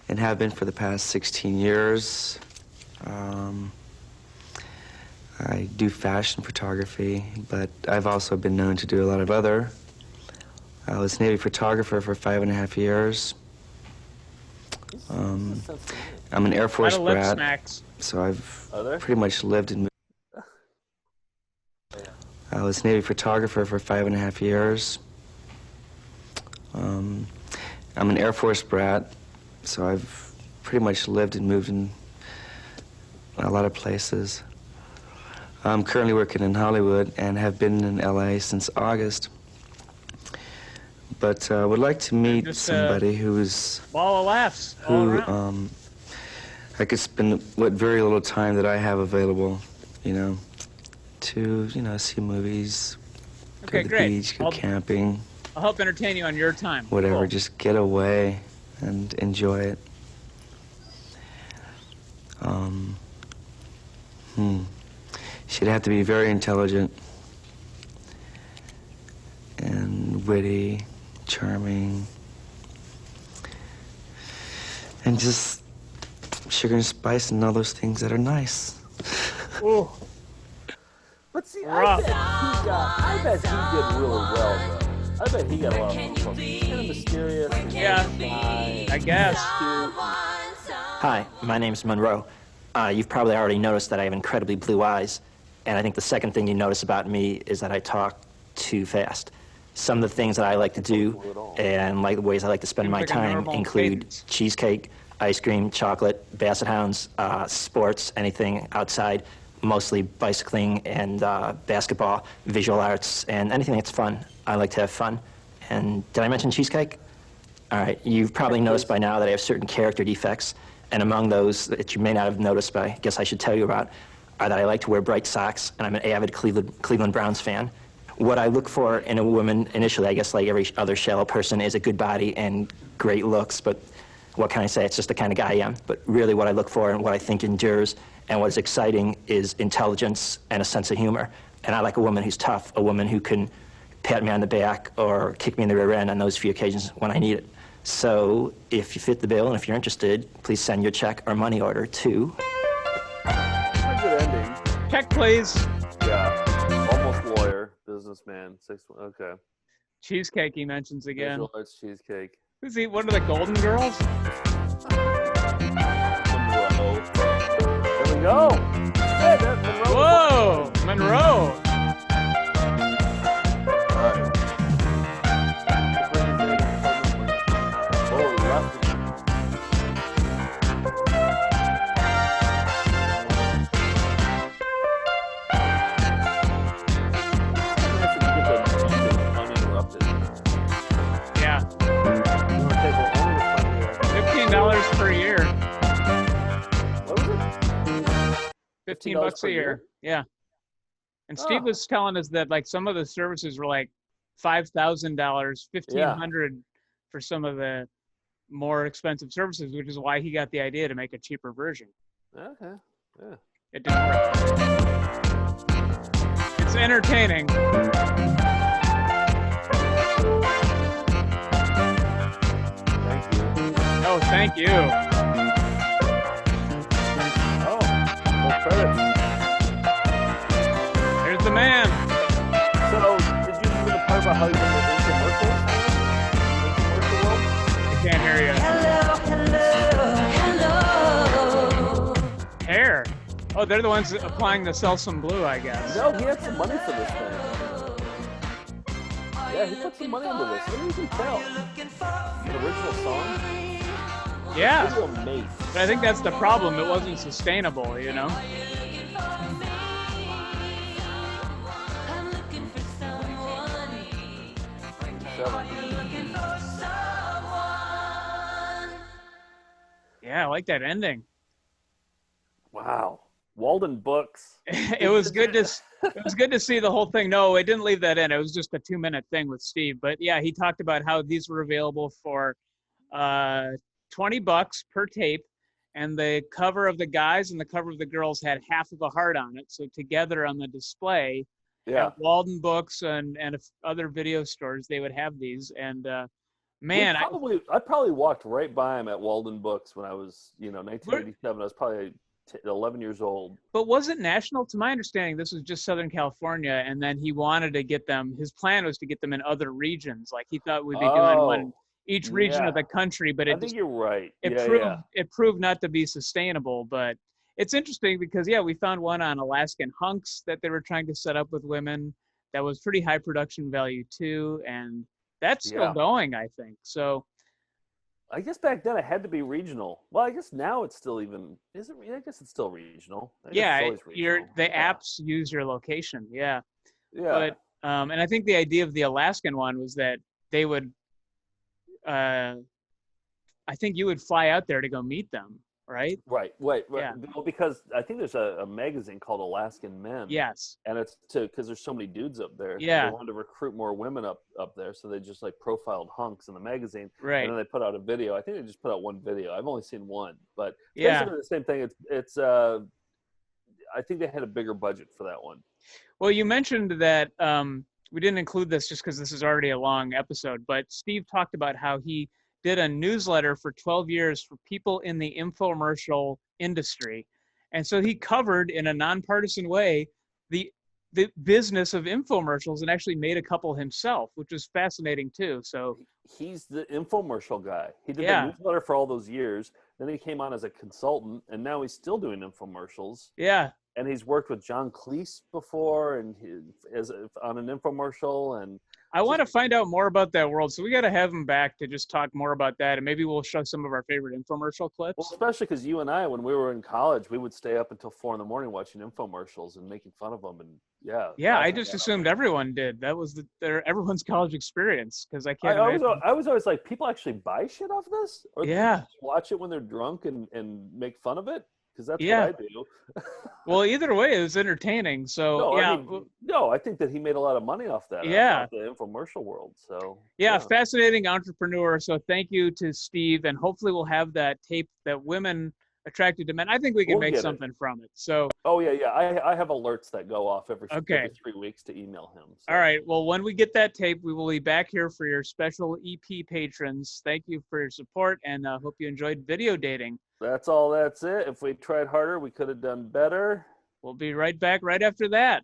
and have been for the past 16 years. I do fashion photography, but I've also been known to do a lot of other. I was Navy photographer for 5.5 years. I'm an Air Force brat, so I've pretty much lived in. I was Navy photographer for 5.5 years. I'm an Air Force brat, so I've pretty much lived and moved in a lot of places. I'm currently working in Hollywood and have been in LA since August. But would like to meet somebody who's ball of laughs. who I could spend what very little time that I have available, to see movies, go to the beach, go camping. I'll help entertain you on your time. Whatever, Cool. just get away and enjoy it. She'd have to be very intelligent and witty, charming, and just sugar and spice and all those things that are nice. Ooh. But see, I bet he did really well, though. I bet he got a lot of fun. He's kind of mysterious. I guess. Hi, my name's Monroe. You've probably already noticed that I have incredibly blue eyes, and I think the second thing you notice about me is that I talk too fast. Some of the things that I like to do and the ways I like to spend my time include cheesecake, ice cream, chocolate, basset hounds, sports, anything outside, mostly bicycling and basketball, visual arts, and anything that's fun. I like to have fun. And did I mention cheesecake? All right, you've probably noticed by now that I have certain character defects, and among those that you may not have noticed, but I guess I should tell you about, are that I like to wear bright socks, and I'm an avid Cleveland Browns fan. What I look for in a woman initially, I guess like every other shallow person, is a good body and great looks, but what can I say? It's just the kind of guy I am. But really what I look for and what I think endures and what is exciting is intelligence and a sense of humor. And I like a woman who's tough, a woman who can pat me on the back or kick me in the rear end on those few occasions when I need it. So if you fit the bill and if you're interested, please send your check or money order to... That's a good ending. Check, please. Yeah. Almost lawyer, businessman. Okay. Cheesecake he mentions again. Visual arts cheesecake. Who's he? One of the Golden Girls? Monroe. There we go. Hey, that's Monroe. Whoa, Monroe. $15 per year. What was it? $15 a year. Yeah. And Steve was telling us that like some of the services were like $5,000, $1,500 for some of the more expensive services, which is why he got the idea to make a cheaper version. Okay. Yeah. It didn't work. It's entertaining. Oh, thank you. Oh, well, credits. There's the man. So, did you hear the part about how you did the commercials? I can't hear you. Hello. Hair. Oh, they're the ones applying the Selsun Blue, I guess. No, he had some money for this thing. Yeah, he put some money into this. What do you can tell? An original song? Yeah. But I think that's the problem. It wasn't sustainable, you know? Yeah, I like that ending. Wow. Walden Books. It was good to see the whole thing. No, it didn't leave that in. It was just a 2-minute thing with Steve. But yeah, he talked about how these were available for $20 per tape, and the cover of the guys and the cover of the girls had half of a heart on it. So together on the display, at Walden Books and other video stores, they would have these. And man, I probably walked right by him at Walden Books when I was, 1987. I was probably 11 years old. But was it national? To my understanding, this was just Southern California, and then he wanted to get them. His plan was to get them in other regions. Like he thought we'd be doing one each region of the country, but I think you're right. It proved not to be sustainable. But it's interesting because we found one on Alaskan hunks that they were trying to set up with women. That was pretty high production value too, and that's still going, I think. So I guess back then it had to be regional. Well, I guess now it's still even. Is it? I guess it's still regional. The apps use your location. Yeah. But and I think the idea of the Alaskan one was that they would. I think you would fly out there to go meet them, right? Right. Yeah. Well, because I think there's a magazine called Alaskan Men. Yes. And it's because there's so many dudes up there. Yeah. They wanted to recruit more women up there, so they just like profiled hunks in the magazine. Right. And then they put out a video. I think they just put out one video. I've only seen one, but basically the same thing. It's I think they had a bigger budget for that one. Well, you mentioned that we didn't include this just because this is already a long episode, but Steve talked about how he did a newsletter for 12 years for people in the infomercial industry. And so he covered in a nonpartisan way the business of infomercials and actually made a couple himself, which was fascinating too. So he's the infomercial guy. He did the newsletter for all those years. Then he came on as a consultant, and now he's still doing infomercials. Yeah. And he's worked with John Cleese before, and on an infomercial. And I want to find out more about that world, so we got to have him back to just talk more about that, and maybe we'll show some of our favorite infomercial clips. Well, especially because you and I, when we were in college, we would stay up until 4 a.m. watching infomercials and making fun of them, and yeah. I just assumed everyone did. That was everyone's college experience because I can't. I was always like, people actually buy shit off this, or yeah, just watch it when they're drunk and make fun of it. Because that's what I do. Well, either way, it was entertaining. So I think that he made a lot of money off that. Off the infomercial world. So fascinating entrepreneur. So thank you to Steve, and hopefully we'll have that tape that women attracted to men. I think we can We'll make get it. something from it. So. Oh yeah. I have alerts that go off every 3 weeks to email him. So. All right. Well, when we get that tape, we will be back here for your special EP patrons. Thank you for your support, and hope you enjoyed video dating. That's all. That's it. If we tried harder, we could have done better. We'll be right back right after that.